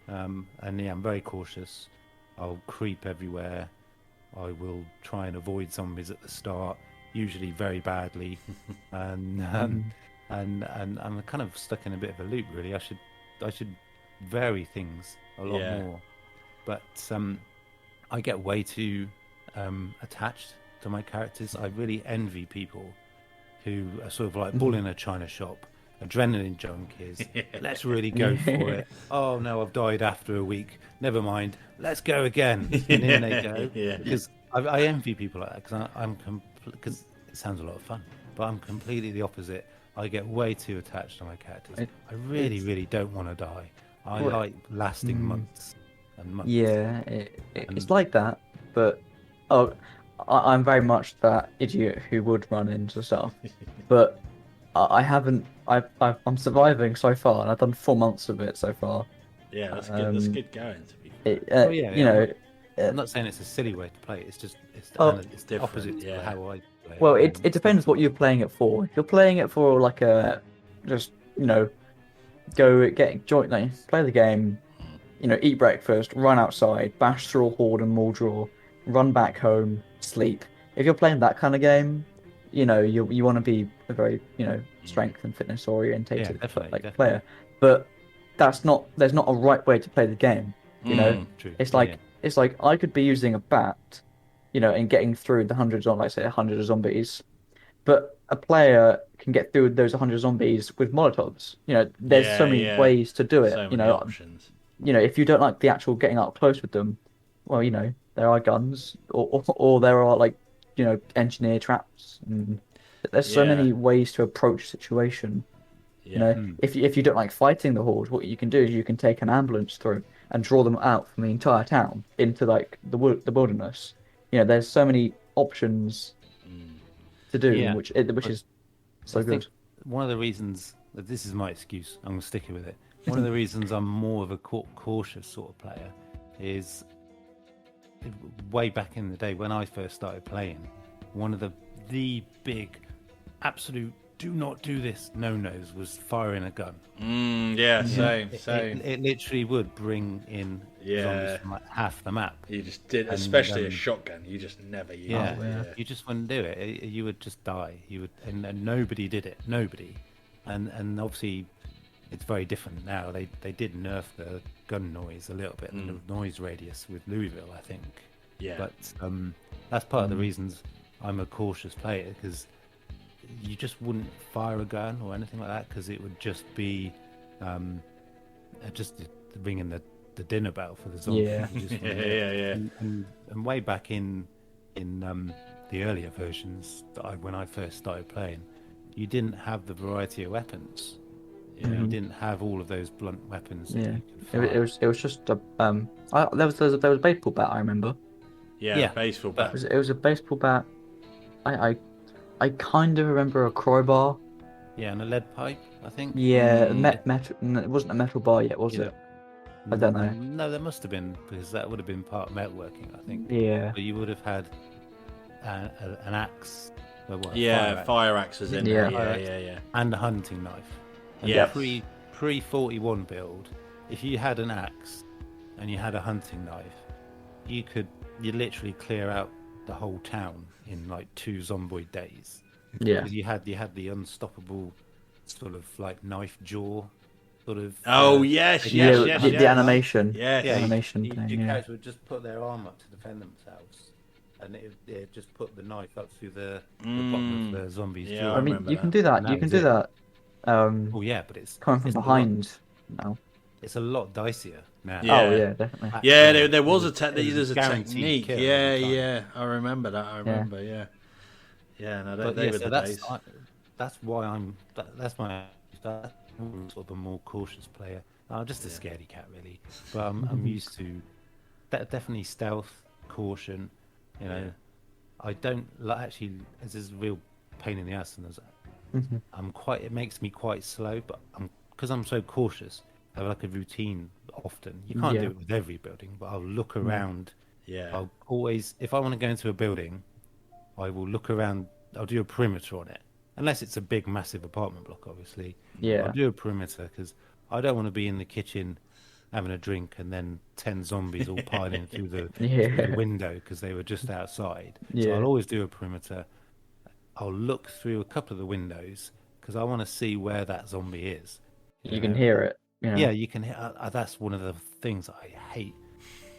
and I'm very cautious. I'll creep everywhere. I will try and avoid zombies at the start, usually very badly, and I'm kind of stuck in a bit of a loop. Really, I should vary things a lot more, but I get way too attached to my characters. I really envy people who are sort of like bull in a china shop, adrenaline junkies. Let's really go for it. Oh no, I've died after a week. Never mind. Let's go again. And in they go. Because I envy people like that, because it sounds a lot of fun. But I'm completely the opposite. I get way too attached to my characters. I really don't want to die. I like lasting months and months. Yeah, it's like that, but I'm very much that idiot who would run into stuff, but I haven't. I'm surviving so far, and I've done 4 months of it so far. Yeah, that's good. That's good going. To be fair. I'm not saying it's a silly way to play. It's just it's different, opposite to how I play. Well, it depends what you're playing it for. If you're playing it for like just go play the game, eat breakfast, run outside, bash through a horde and Mordor, run back home, sleep. If you're playing that kind of game, you want to be a very strength and fitness orientated player. But there's not a right way to play the game. True. It's like I could be using a bat, and getting through the hundreds on, like say, 100 zombies, but a player can get through those 100 zombies with Molotovs. There's so many ways to do it. So many options. If you don't like the actual getting up close with them, well, there are guns, or there are engineer traps, and there's so many ways to approach a situation. If you don't like fighting the horde, what you can do is you can take an ambulance through and draw them out from the entire town into the wilderness. There's so many options to do, which is so good. One of the reasons that this is my excuse, I'm going to stick with it. One of the reasons I'm more of a cautious sort of player is way back in the day when I first started playing, one of the big absolute do not do this no-nos was firing a gun. Same. It literally would bring in zombies from like half the map. You just did, especially a shotgun. You just never used it. You just wouldn't do it. You would just die. You would, and nobody did it. Nobody. And obviously, it's very different now. They did nerf the gun noise a little bit, the noise radius with Louisville, I think. Yeah. But that's part of the reasons I'm a cautious player, because you just wouldn't fire a gun or anything like that, because it would just be just ringing the dinner bell for the zombies. And way back in the earlier versions when I first started playing, you didn't have the variety of weapons. You didn't have all of those blunt weapons. It was just there was a baseball bat, I remember. Baseball bat. It was a baseball bat. I kind of remember a crowbar. Yeah, and a lead pipe, I think. Yeah, metal. It wasn't a metal bar yet, was it? I don't know. No, there must have been, because that would have been part of metalworking, I think. Yeah. But you would have had an axe. Fire axe was in there. Yeah. And a hunting knife. And pre 41 build, if you had an axe and you had a hunting knife, you'd literally clear out the whole town in like 2 Zomboid days. Yeah. Because you had the unstoppable sort of like knife jaw, sort of. Oh yes, Yeah, yes, the yes. animation. Yes. Yeah, Animation your thing, yeah. character would just put their arm up to defend themselves, and it just put the knife up through the bottom of the zombie's Yeah, jaw. I mean, remember you can that. do that. And You that can was do it. that. Oh yeah, but it's Coming from it's a lot- behind now. It's a lot dicier now. Yeah. Oh yeah, definitely. Back Yeah, then, there was it a technique. There's a guaranteed technique. kill Yeah, every time. yeah. I remember that. I remember. Yeah. Yeah. No, But they yeah, were so the days. that's why that's sort of a more cautious player. I'm just a scaredy cat, really. But I'm used to definitely stealth, caution. You know, Yeah. I don't actually. This is a real pain in the ass, and it makes me quite slow. But because I'm so cautious, I have like a routine. Often you can't do it with every building, but I'll look around. Yeah. I'll always, if I want to go into a building, I will look around. I'll do a perimeter on it, unless it's a big, massive apartment block. Obviously, Yeah. I'll do a perimeter because I don't want to be in the kitchen having a drink and then 10 zombies all piling through the window because they were just outside. So Yeah. I'll always do a perimeter. I'll look through a couple of the windows because I want to see where that zombie is. You can hear it. You know? Yeah, you can. That's one of the things I hate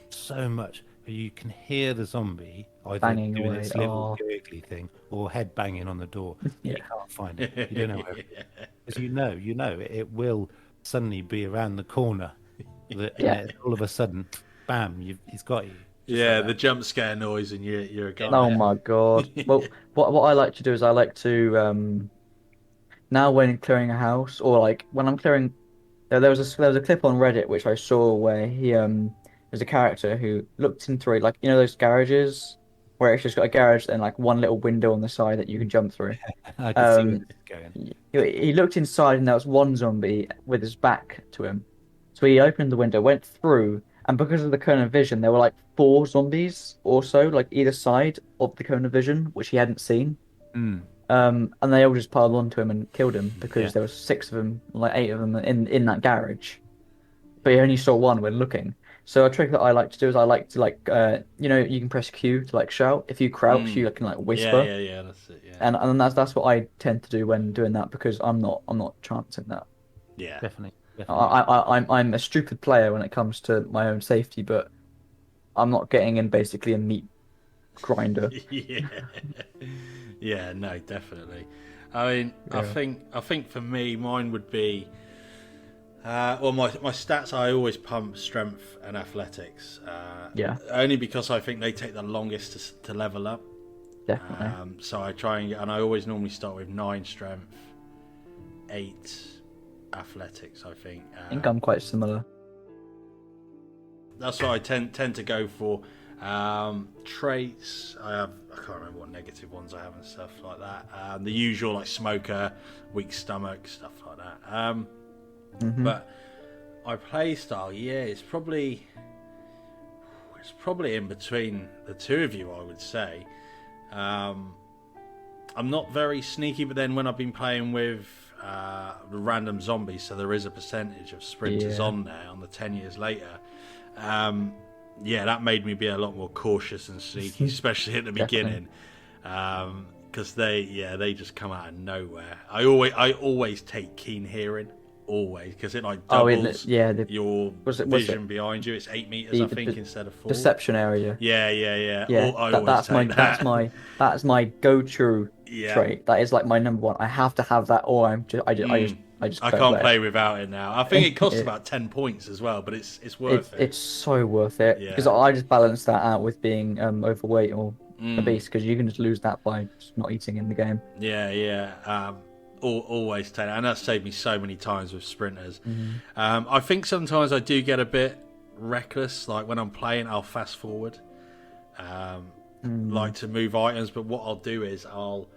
so much. You can hear the zombie either Banging doing away. its little gurgly thing or head banging on the door. Yeah. You can't find it. You don't know where it is. Because you know, it will suddenly be around the corner. And all of a sudden, bam! He's got you. Yeah, like the jump scare noise, and you're a guy. Oh my god. Well, what I like to do is I like to now when clearing a house or like when I'm clearing, there was a clip on Reddit which I saw where there's a character who looked in through like those garages where it's just got a garage and like one little window on the side that you can jump through. I can see where it's going. He looked inside and there was one zombie with his back to him. So he opened the window, went through, and because of the cone of vision, there were like 4 zombies also, like either side of the cone of vision, which he hadn't seen. And they all just piled onto him and killed him because there were 6 of them, like 8 of them in that garage. But he only saw one when looking. So a trick that I like to do is I like to you can press Q to like shout. If you crouch, you can like whisper. Yeah, that's it. Yeah. And that's what I tend to do when doing that because I'm not chancing that. Yeah. Definitely. I'm a stupid player when it comes to my own safety, but I'm not getting in basically a meat grinder. Yeah, no, definitely. I mean, I think for me, mine would be well, my stats. I always pump strength and athletics. Only because I think they take the longest to level up. Definitely. So I try and I always normally start with 9 strength, 8 athletics. I think I'm quite similar. That's what I tend to go for. Traits, I can't remember what negative ones I have and stuff like that. The usual like smoker, weak stomach, stuff like that. But my play style, it's probably in between the two of you, I would say. I'm not very sneaky, but then when I've been playing with the random zombies, so there is a percentage of sprinters on there on the 10 years later. That made me be a lot more cautious and sneaky, especially at the beginning, because they just come out of nowhere. I always take keen hearing, always, because it like doubles your vision behind you. It's 8 meters, I think, instead of 4. Perception area. Yeah. That's my go-to trait. That is like my number one. I have to have that, or I can't play without it now. I think it costs about 10 points as well, but it's worth it. It's so worth it because I just balance that out with being overweight or obese because you can just lose that by just not eating in the game. Always take that, and that's saved me so many times with sprinters. I think sometimes I do get a bit reckless, like when I'm playing I'll fast forward, like to move items, but what I'll do is I'll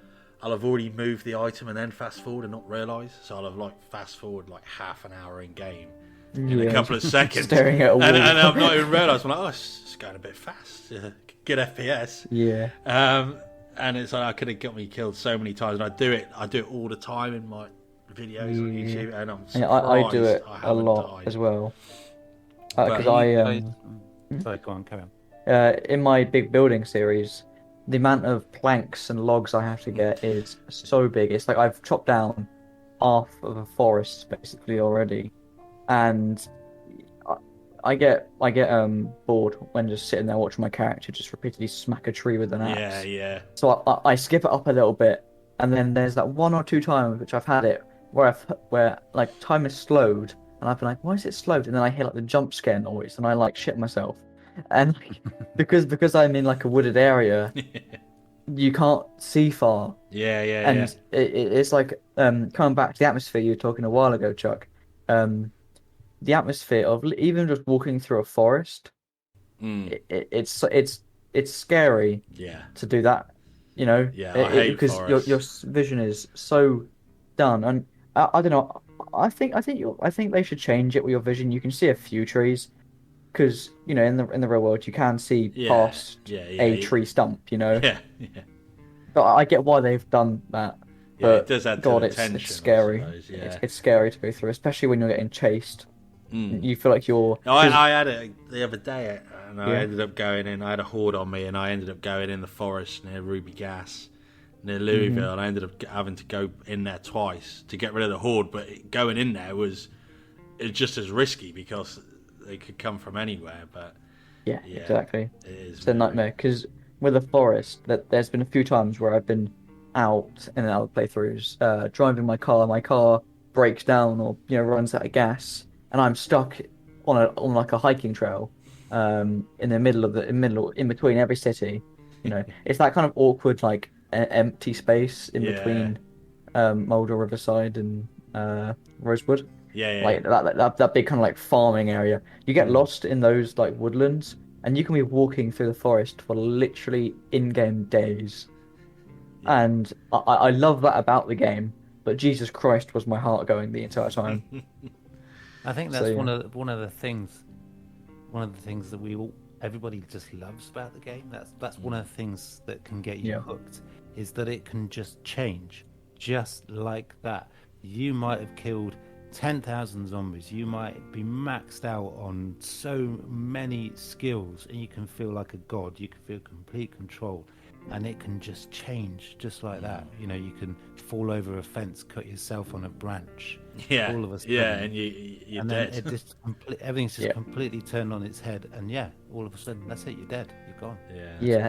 have already moved the item and then fast forward and not realise, so I'll have like fast forward like half an hour in game in a couple of seconds staring at a wall. and I've not even realised. I'm like, it's going a bit fast. Good FPS. And it's like I could have got me killed so many times, and I do it all the time in my videos on YouTube, and I'm surprised I do it I a haven't lot died. as well. Because Sorry, go on, carry on. in my big building series, the amount of planks and logs I have to get is so big. It's like I've chopped down half of a forest basically already, and I get bored when just sitting there watching my character just repeatedly smack a tree with an axe. Yeah. So I skip it up a little bit, and then there's that 1 or 2 times which I've had it where like time is slowed, and I've been like, why is it slowed? And then I hear like the jump scare noise, and I like shit myself, and like, because I'm in like a wooded area, you can't see far. And it's like coming back to the atmosphere you were talking a while ago, Chuck. The atmosphere of even just walking through a forest, it's scary. To do that, you know. I hate because forests. your vision is so done, and I don't know. I think they should change it with your vision. You can see a few trees, because you know in the real world you can see past a tree stump. You know. Yeah. But I get why they've done that. Yeah, but it does add to God, the it's tension, scary. I suppose, yeah. It's scary to go through, especially when you're getting chased. You feel like you're. I had it the other day, and I ended up going in. I had a horde on me, and I ended up going in the forest near Ruby Gas, near Louisville, and I ended up having to go in there twice to get rid of the horde. But going in there was just as risky because they could come from anywhere. But yeah, exactly. It's a nightmare because with a forest, there's been a few times where I've been out in other playthroughs, driving my car breaks down or runs out of gas, and I'm stuck on like a hiking trail, in between every city. It's that kind of awkward like empty space in between Mulder, Riverside, and Rosewood. Like that big kind of like farming area. You get lost in those like woodlands, and you can be walking through the forest for literally in-game days. And I love that about the game, but Jesus Christ, was my heart going the entire time. I think that's one of the things that everybody just loves about the game. That's one of the things that can get you hooked, is that it can just change, just like that. You might have killed 10,000 zombies. You might be maxed out on so many skills, and you can feel like a god. You can feel complete control. And it can just change just like that. You can fall over a fence, cut yourself on a branch. All of a sudden. And you're dead. Then everything's just completely turned on its head, and all of a sudden that's it. You're dead. You're gone.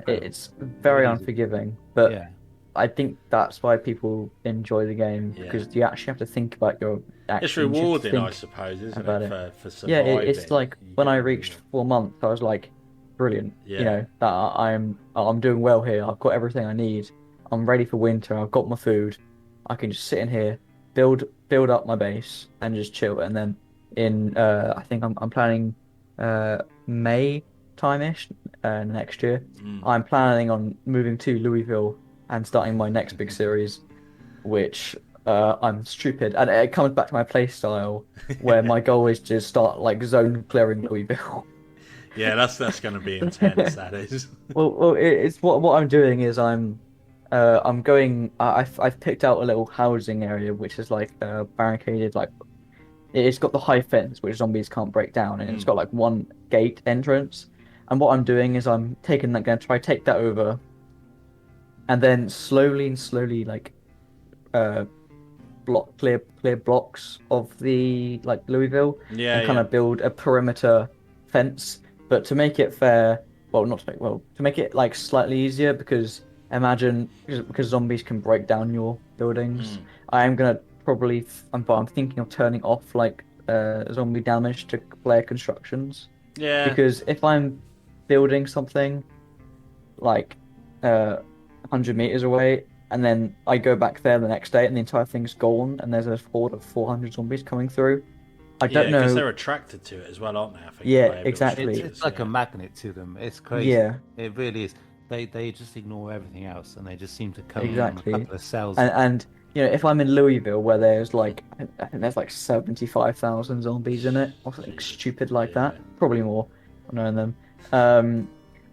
It's very unforgiving, but I think that's why people enjoy the game, because you actually have to think about your actions. It's rewarding, I suppose, isn't it? For surviving. It's like when I reached 4 months, I was like, brilliant. That I'm doing well here. I've got everything I need. I'm ready for winter. I've got my food. I can just sit in here, build up my base, and just chill. And then in I think I'm planning May time-ish next year. I'm planning on moving to Louisville and starting my next big series, which I'm stupid, and it comes back to my playstyle, where my goal is to start like zone clearing Louisville. That's going to be intense. That is. Well, it's what I'm doing is I'm going. I've picked out a little housing area which is like barricaded, like it's got the high fence which zombies can't break down, and it's got like one gate entrance. And what I'm doing is I'm going to try to take that over, and then slowly like clear blocks of the like Louisville, and kind of build a perimeter fence. But to make it fair, to make it like slightly easier, because zombies can break down your buildings, I am gonna probably, I'm thinking of turning off like zombie damage to player constructions. Because if I'm building something like 100 meters away, and then I go back there the next day, and the entire thing's gone, and there's a horde of 400 zombies coming through. I don't know. Because they're attracted to it as well, aren't they? I think exactly. It's like a magnet to them. It's crazy. It really is. They just ignore everything else, and they just seem to come in a couple of cells. And if I'm in Louisville, where there's like, I think there's like 75,000 zombies in it, or something stupid like that, probably more, knowing them.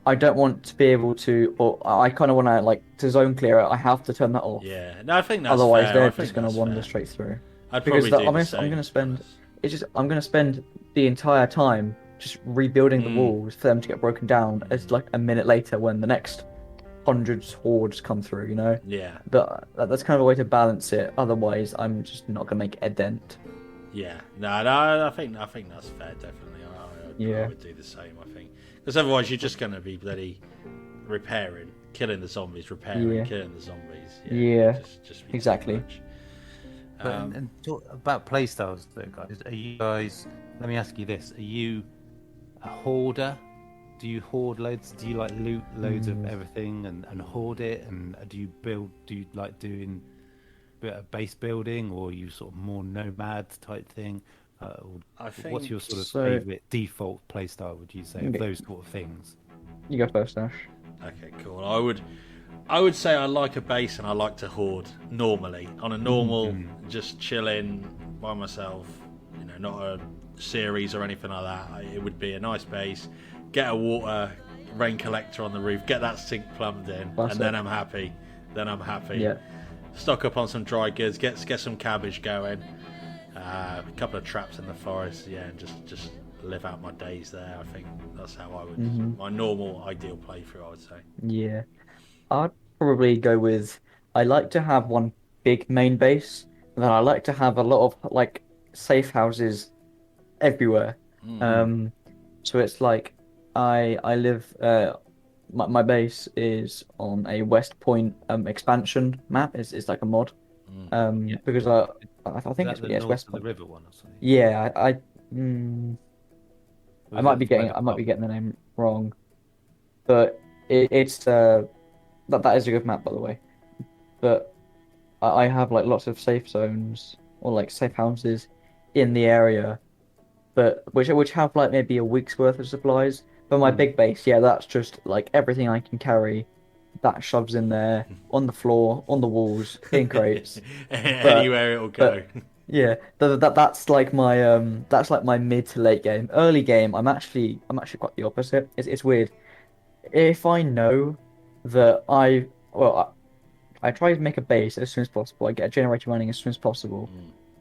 I don't want to be able to, or I kind of want to like to zone clear it. I have to turn that off. I think that's otherwise fair. they're just going to wander straight through. I'd probably do the same. I'm going to spend. I'm going to spend the entire time just rebuilding the walls for them to get broken down. It's like a minute later when the next hundreds hordes come through, you know. Yeah. But that's kind of a way to balance it. Otherwise, I'm just not gonna make a dent. Yeah. No, I think that's fair. Definitely, I would do the same. I think because otherwise you're just going to be bloody repairing, killing the zombies, repairing, killing the zombies. Yeah. Just Exactly. too much. And talk about playstyles, though, guys. Are you guys? Let me ask you this: are you a hoarder? Do you hoard loads? Do you like loot loads of everything and hoard it? And do you build? Do you like doing base building, or are you sort of more nomad type thing? I think what's your sort of favorite default playstyle? Would you say of those sort of things? You go first, Ash. Okay, cool. I would say I like a base and I like to hoard normally on a normal, just chilling by myself. You know, not a series or anything like that. It would be a nice base. Get a water rain collector on the roof. Get that sink plumbed in, then I'm happy. Yeah. Stock up on some dry goods. Get some cabbage going. A couple of traps in the forest. Yeah, and just live out my days there. I think that's how I would. My normal ideal playthrough, I would say. Yeah. I'd probably go with I like to have one big main base, and then I like to have a lot of like safe houses everywhere. So it's like I live my base is on a West Point expansion map. It's like a mod. Because I think it's West Point. The river one or something. Yeah, I might be getting the name wrong, but it's that is a good map, by the way. But I have like lots of safe zones or like safe houses in the area, but which have like maybe a week's worth of supplies. But my big base, that's just like everything I can carry. That shoves in there, on the floor, on the walls, in crates. Anywhere it'll go. Yeah, that's like my mid to late game. Early game, I'm actually quite the opposite. It's weird. If I know that I try to make a base as soon as possible. I get a generator running as soon as possible.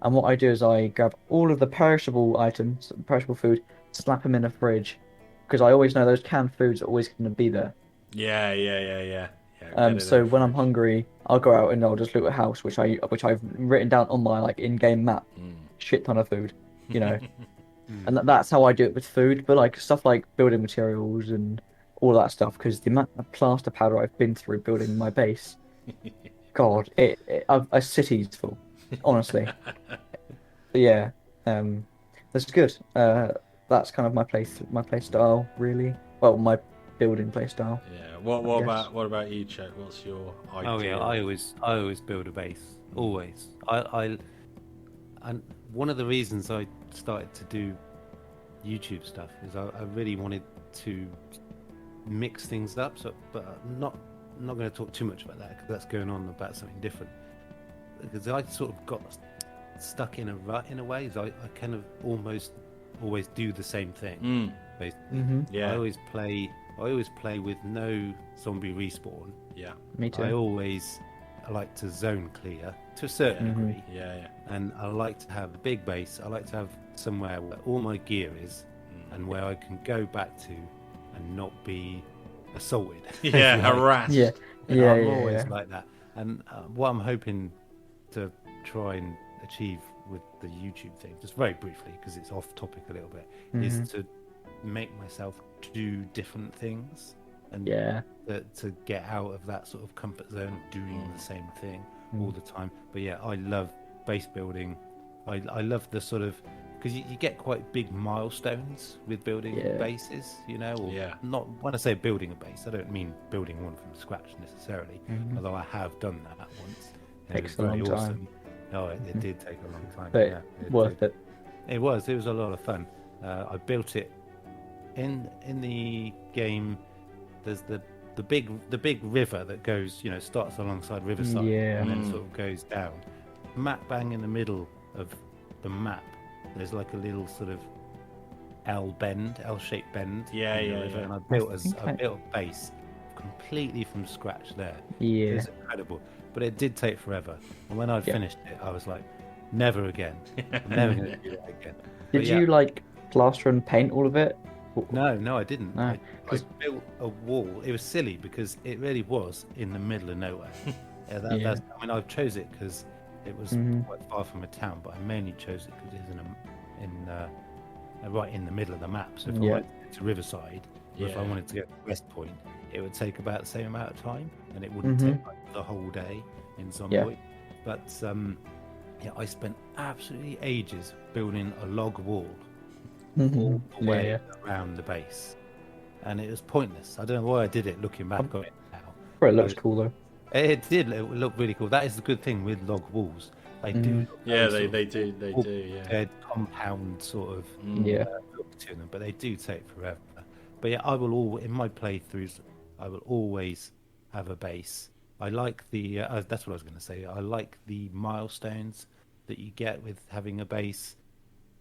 And what I do is I grab all of the perishable items, perishable food, slap them in a fridge, because I always know those canned foods are always going to be there. Yeah. So when I'm hungry, I'll go out and I'll just loot a house, which I've written down on my like in-game map. Shit ton of food, you know. And that's how I do it with food. But like stuff like building materials and all that stuff, because the amount of plaster powder I've been through building my base, God, a city's full, honestly. But yeah, that's good. That's kind of my play style, really. Well, my building play style. Yeah. What about you, Chet? What's your idea? Oh yeah, I always build a base. Always. And one of the reasons I started to do YouTube stuff is I really wanted to mix things up. So, but I'm not going to talk too much about that because that's going on about something different. Because I sort of got stuck in a rut in a way. So I kind of almost always do the same thing. Basically, yeah. I always play with no zombie respawn. Yeah, me too. I like to zone clear to a certain degree. Yeah. And I like to have a big base. I like to have somewhere where all my gear is, and where I can go back to and not be assaulted. Yeah, harassed. Yeah. I'm always like that. And what I'm hoping to try and achieve with the YouTube thing, just very briefly, because it's off topic a little bit, is to make myself do different things and to get out of that sort of comfort zone of doing the same thing all the time. But yeah, I love base building. I love the sort of, because you get quite big milestones with building bases, you know. Not when I say building a base, I don't mean building one from scratch necessarily, although I have done that once. Takes a long time. Oh, it did take a long time. But worth it. It was a lot of fun. I built it in the game. There's the big river that goes, you know, starts alongside Riverside and then sort of goes down. Smack bang in the middle of the map, there's like a little sort of L-shaped bend. Yeah. And I built a base completely from scratch there. Yeah, it was incredible, but it did take forever. And when I finished it, I was like, never again. I'm never going to do that again. Did you like plaster and paint all of it? No, I didn't. No, I 'cause- built a wall. It was silly because it really was in the middle of nowhere. Yeah. I mean, I chose it because it was Mhm. quite far from a town, but I mainly chose it because it's right in the middle of the map. So if I Yeah. wanted to get to Riverside, or if I Yeah. wanted to get to West Point, it would take about the same amount of time, and it wouldn't Mhm. take like the whole day in Zomboid. But yeah, I spent absolutely ages building a log wall all Mhm. the Yeah, way yeah. around the base, and it was pointless. I don't know why I did it. Looking back on it now, But it looks cool though. it did look really cool. That is the good thing with log walls. They do Mhm. look Yeah, very they sort of do. all Yeah. dead compound sort of Yeah. look to them, but they do take forever. But yeah, I will all in my playthroughs, I will always have a base. I like the that's what I was going to say. I like the milestones that you get with having a base,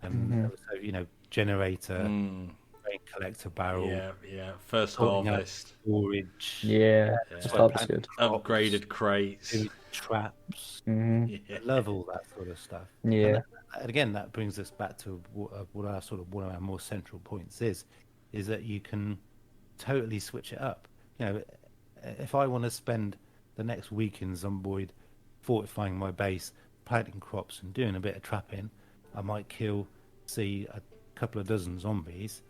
and Mhm. also generator, Mm. grain collector barrel, Yeah. First sorting out harvest, storage, Yeah. Yeah. Just like that's planting good. crops, upgraded crates. doing traps. Mhm. Yeah. I love all that sort of stuff. Yeah. And again, that brings us back to what our sort of one of our more central points is that you can totally switch it up. If I want to spend the next week in Zomboid fortifying my base, planting crops, and doing a bit of trapping, I might kill, see a couple of dozen zombies.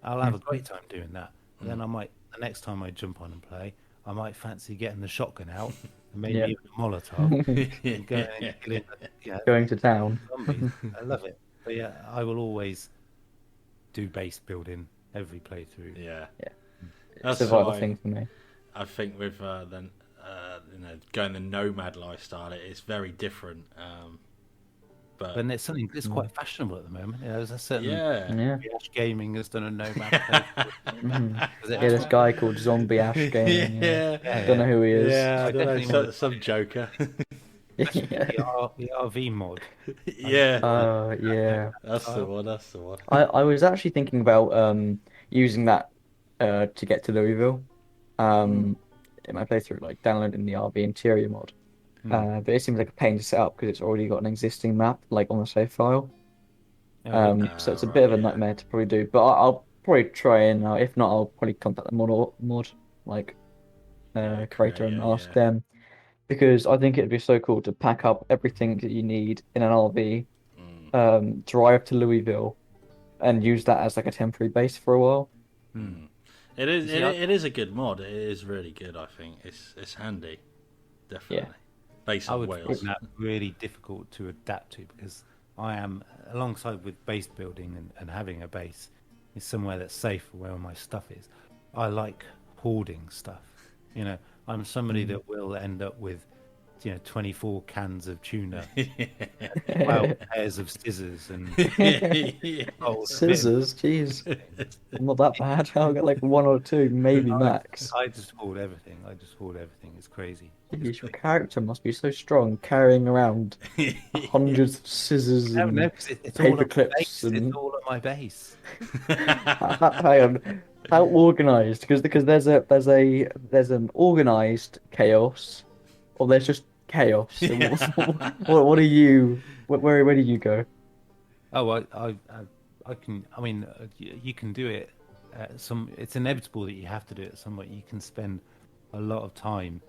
I'll have a great time doing that. And then the next time I jump on and play, I might fancy getting the shotgun out, and maybe Yeah. even a Molotov, and going and killing Going to town. zombies. I love it. But yeah, I will always do base building every playthrough. Yeah. Yeah. That's Survival why thing for me. I think with going the nomad lifestyle, it's very different. But And it's something that's quite fashionable at the moment. There's a certain yeah. Yeah. Ash Gaming has done a nomad playthrough. Mhm. Was it Yeah, this Ash? guy called Zombie Ash Gaming. Yeah. Yeah. Don't know who he is. Yeah, I I don't know, definitely want some joker. Especially Yeah. the RV mod. Yeah, Yeah. that's the one. That's the one. I was actually thinking about using that to get to Louisville. In my playthrough, like downloading the RV interior mod. But it seems like a pain to set up because it's already got an existing map like on the save file. So it's a bit of a nightmare to probably do. But I'll probably try and if not, I'll probably contact the mod like creator and ask them because I think it'd be so cool to pack up everything that you need in an RV, drive to Louisville, and use that as like a temporary base for a while. It is. See, It is a good mod. It is really good. I think it's handy. Definitely. Based I on would Wales. find that really difficult to adapt to because I am, alongside with base building and having a base, is somewhere that's safe where all my stuff is. I like hoarding stuff. I'm somebody that will end up with 24 cans of tuna, 12 pairs of scissors, and Scissors, jeez, I'm not that bad. I'll get like one or two, maybe max. I just hoard everything. It's crazy. Jeez, your character must be so strong, carrying around hundreds of scissors No, and because it's all paper on my clips base. and. It's all on my base. Hang on, how organized? Because there's an organized chaos, or there's just chaos. So what are you? Where do you go? Oh, I can. I mean, you can do it. It's inevitable that you have to do it at some point. You can spend a lot of time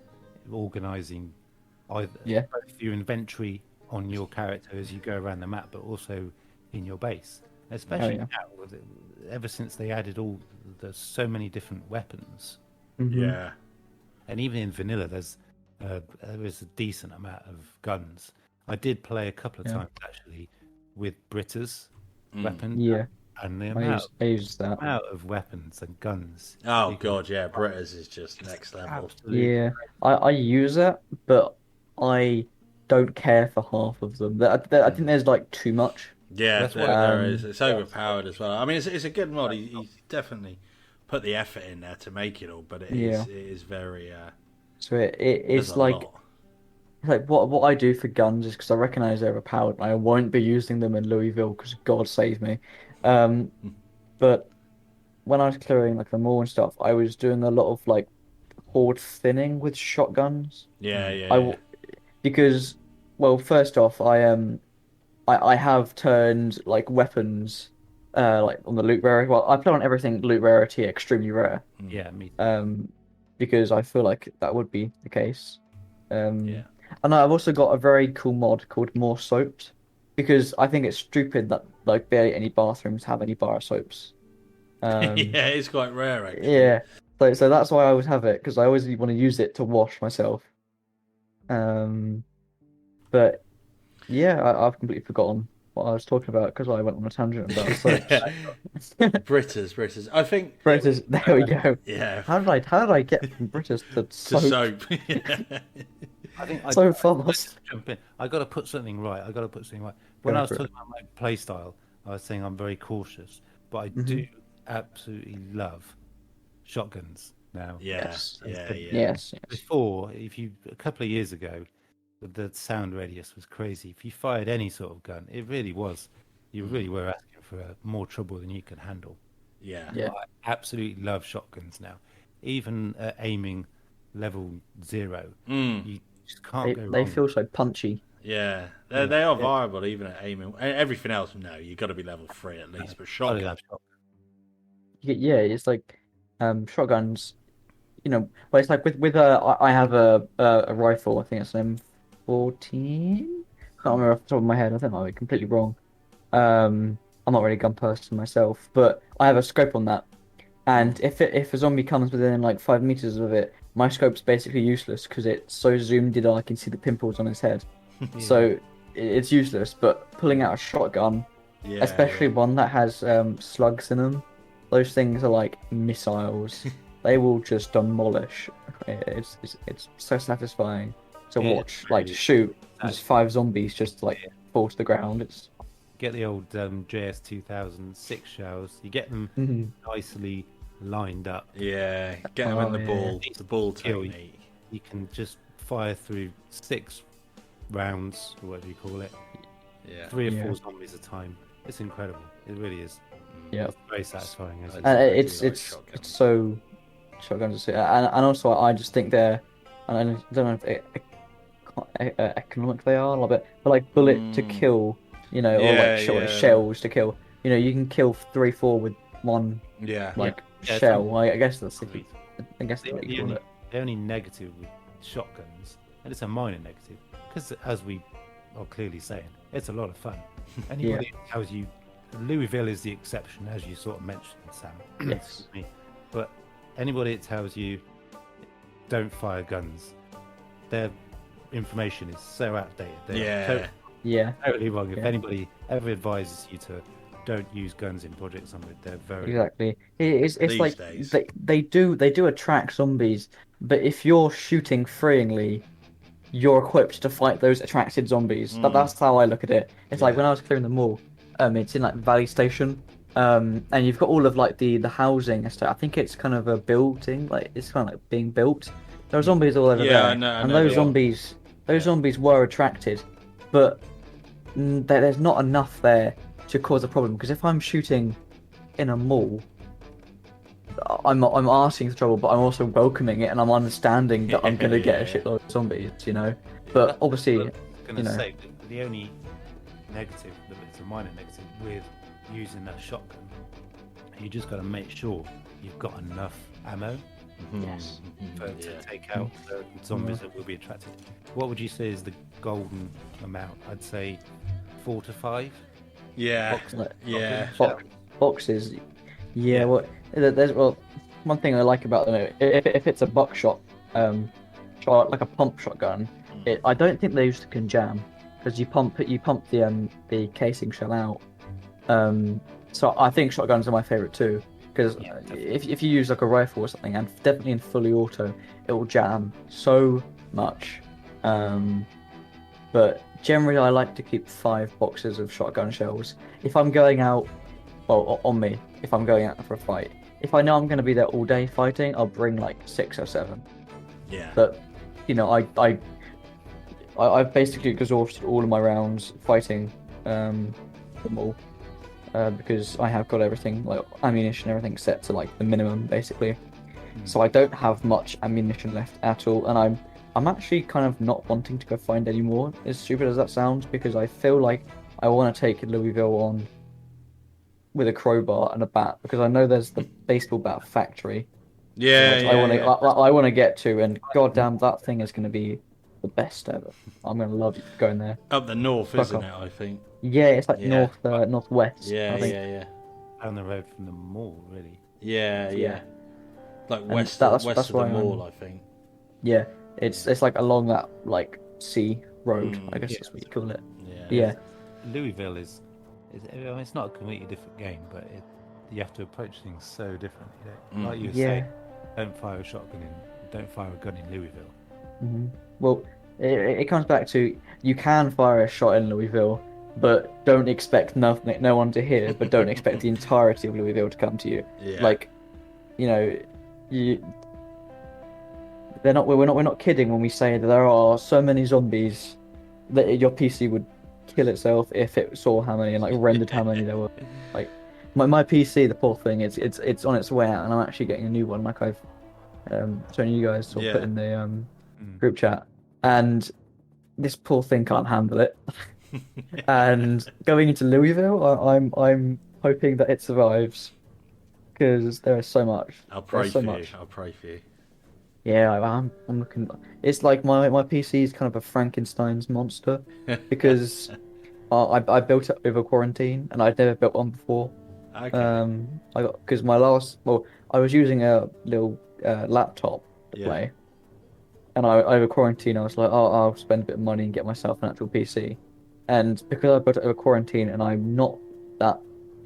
organizing either both your inventory on your character as you go around the map, but also in your base. Especially now, ever since they added there's so many different weapons. Yeah. And even in vanilla, there is a decent amount of guns. I did play a couple of times actually with Britta's weapons. Yeah, And the I use that. amount of weapons and guns. Oh god, yeah. Britta's is just next level. Absolutely. Yeah, I use it, but I don't care for half of them. I think there's like too much. Yeah, That's there is. It's overpowered as well. I mean, it's a good mod. He's definitely put the effort in there to make it all, but it is very. So it's there's a like. lot. Like what I do for guns is because I recognize they're overpowered and I won't be using them in Louisville because God save me. But when I was clearing like the mall and stuff, I was doing a lot of like horde thinning with shotguns. Yeah. Because well, first off, I have turned like weapons like on the loot rarity. Well, I put on everything loot rarity extremely rare. Yeah, me. Because I feel like that would be the case. Yeah. And I've also got a very cool mod called More Soaps, because I think it's stupid that like barely any bathrooms have any bar soaps. Yeah, it's quite rare actually. Yeah, so that's why I always have it, because I always want to use it to wash myself. But yeah, I've completely forgotten what I was talking about because I went on a tangent about soaps. Britters. I think. British, there we go. Yeah. How did I get from British to To soap? soap. Yeah. I think So fast. jump in. I got to put something right. When Go I was for it. talking about my play style, I was saying I'm very cautious, but I Mm-hmm. do absolutely love shotguns now. Yes. Yeah. Yes. Before, a couple of years ago, the sound radius was crazy. If you fired any sort of gun, it really was. You really were asking for more trouble than you could handle. Yeah. Yeah. I absolutely love shotguns now. Even at aiming level 0, you just can't go wrong. They feel so punchy. Yeah. They are viable even at aiming. Everything else, no, you've got to be level 3 at least. But Gotta shotgun. love shotgun. Yeah, it's like shotguns. Well, it's like with I have a rifle. I think it's an M14. Can't remember off the top of my head. I think I might be completely wrong. I'm not really a gun person myself, but I have a scope on that. And if a zombie comes within like 5 meters of it, my scope's basically useless because it's so zoomed in I can see the pimples on his head. So it's useless. But pulling out a shotgun, especially one that has slugs in them, those things are like missiles. They will just demolish. It's so satisfying to watch, like shoot just 5 zombies just like fall to the ground. It's Get the old JS 2006 shells. You get them nicely lined up. Yeah. Get them in the ball technique. You can just fire through 6 rounds, or whatever you call it. Yeah. 3 or 4 zombies at a time. It's incredible. It really is. Yeah. It's very satisfying. it's so shotguns. And also I just think they're, I don't know if economic they are a little bit, but like bullet to kill, or like shells to kill. You can kill 3-4 with one shell. I guess that's what you call it. The only negative with shotguns, and it's a minor negative, because as we are clearly saying, it's a lot of fun. Anybody who tells you Louisville is the exception, as you sort of mentioned, Sam. Yes. But anybody that tells you don't fire guns, their information is so outdated. They're totally wrong. If anybody ever advises you to don't use guns in Project Zomboid, they're very Exactly. It's like days. they do attract zombies, but if you're shooting freeingly, you're equipped to fight those attracted zombies. That's how I look at it. It's like when I was clearing the mall, it's in like Valley Station, and you've got all of like the housing and stuff. I think it's kind of a building, like it's kind of like being built. There are zombies all over there, I know and those zombies were attracted, but there's not enough there to cause a problem. Because if I'm shooting in a mall, I'm asking for trouble, but I'm also welcoming it, and I'm understanding that I'm going to get a shitload of zombies, But obviously, I was going to say the only negative, it's a minor negative with using that shotgun. You just got to make sure you've got enough ammo yes, to take out the zombies that will be attracted. What would you say is the golden amount? I'd say 4 to 5. Boxes. Well, there's one thing I like about them. If it's a buckshot, like a pump shotgun, I don't think those can jam, because you pump the casing shell out. So I think shotguns are my favorite too, because if you use like a rifle or something, and definitely in fully auto, it will jam so much. But generally, I like to keep 5 boxes of shotgun shells. If I'm going out, if I'm going out for a fight, if I know I'm going to be there all day fighting, I'll bring like 6 or 7. Yeah. But I've basically exhausted all of my rounds fighting them all, because I have got everything, like ammunition, everything set to like the minimum basically. So I don't have much ammunition left at all, and I'm actually kind of not wanting to go find any more, as stupid as that sounds, because I feel like I want to take Louisville on with a crowbar and a bat, because I know there's the baseball bat factory, Yeah, which yeah, I want to get to, and goddamn, that thing is going to be the best ever. I'm going to love going there. Up the north, Fuck isn't off. it? I think. Yeah, it's like Yeah. northwest. Yeah, I think. yeah. Down the road from the mall, really. Yeah. Like And west that's of the why mall, I think. Yeah, it's like along that like sea road. I guess Yeah. that's what you call it. Yeah. Yeah. Louisville I mean, it's not a completely different game, but you have to approach things so differently. Like you were Yeah. saying, don't fire a gun in Louisville. Well, it comes back to you can fire a shot in Louisville, but don't expect no one to hear. But don't expect the entirety of Louisville to come to you. Yeah. Like, we're not kidding when we say that there are so many zombies that your PC would kill itself if it saw how many and like rendered how many there were. Like my PC, the poor thing, it's on its way out, and I'm actually getting a new one. Like I've shown you guys, sort of put in the group chat, and this poor thing can't handle it. And going into Louisville, I'm hoping that it survives, because there is so much. I'll pray There's so for much. you. I'll pray for you. Yeah, I'm looking. It's like my PC is kind of a Frankenstein's monster, because I built it over quarantine, and I'd never built one before. Okay. Because I was using a little laptop to play, and over quarantine I was like, oh, I'll spend a bit of money and get myself an actual PC. And because I built it over quarantine, and I'm not that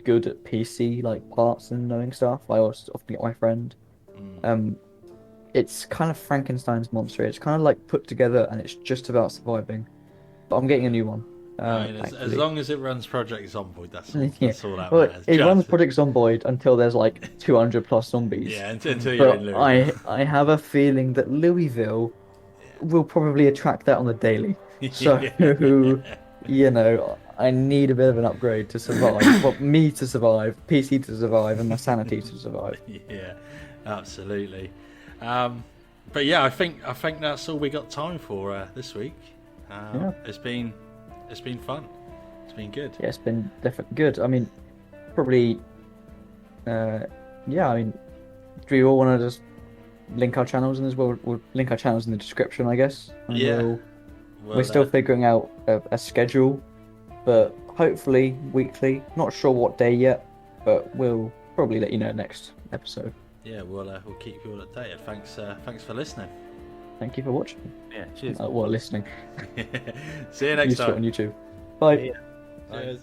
good at PC like parts and knowing stuff, I always often get my friend. It's kind of Frankenstein's monster. It's kind of like put together, and it's just about surviving. But I'm getting a new one. I mean, as long as it runs Project Zomboid, that's all that Well, matters. it runs Project Zomboid until there's like 200 plus zombies. Yeah, until you're in Louisville. I have a feeling that Louisville will probably attract that on the daily. So, I need a bit of an upgrade to survive. Well, me to survive, PC to survive, and my sanity to survive. Yeah, absolutely. But yeah, I think that's all we got time for this week. It's been fun. It's been good. Yeah, it's been definitely good. I mean, probably. I mean, do we all want to just link our channels in as well? We'll link our channels in the description, I guess. And we're still figuring out a schedule, but hopefully weekly. Not sure what day yet, but we'll probably let you know next episode. Yeah, we'll keep you all updated. Thanks for listening. Thank you for watching. Yeah, cheers. Listening. See you next time on YouTube. Bye. Bye. Cheers.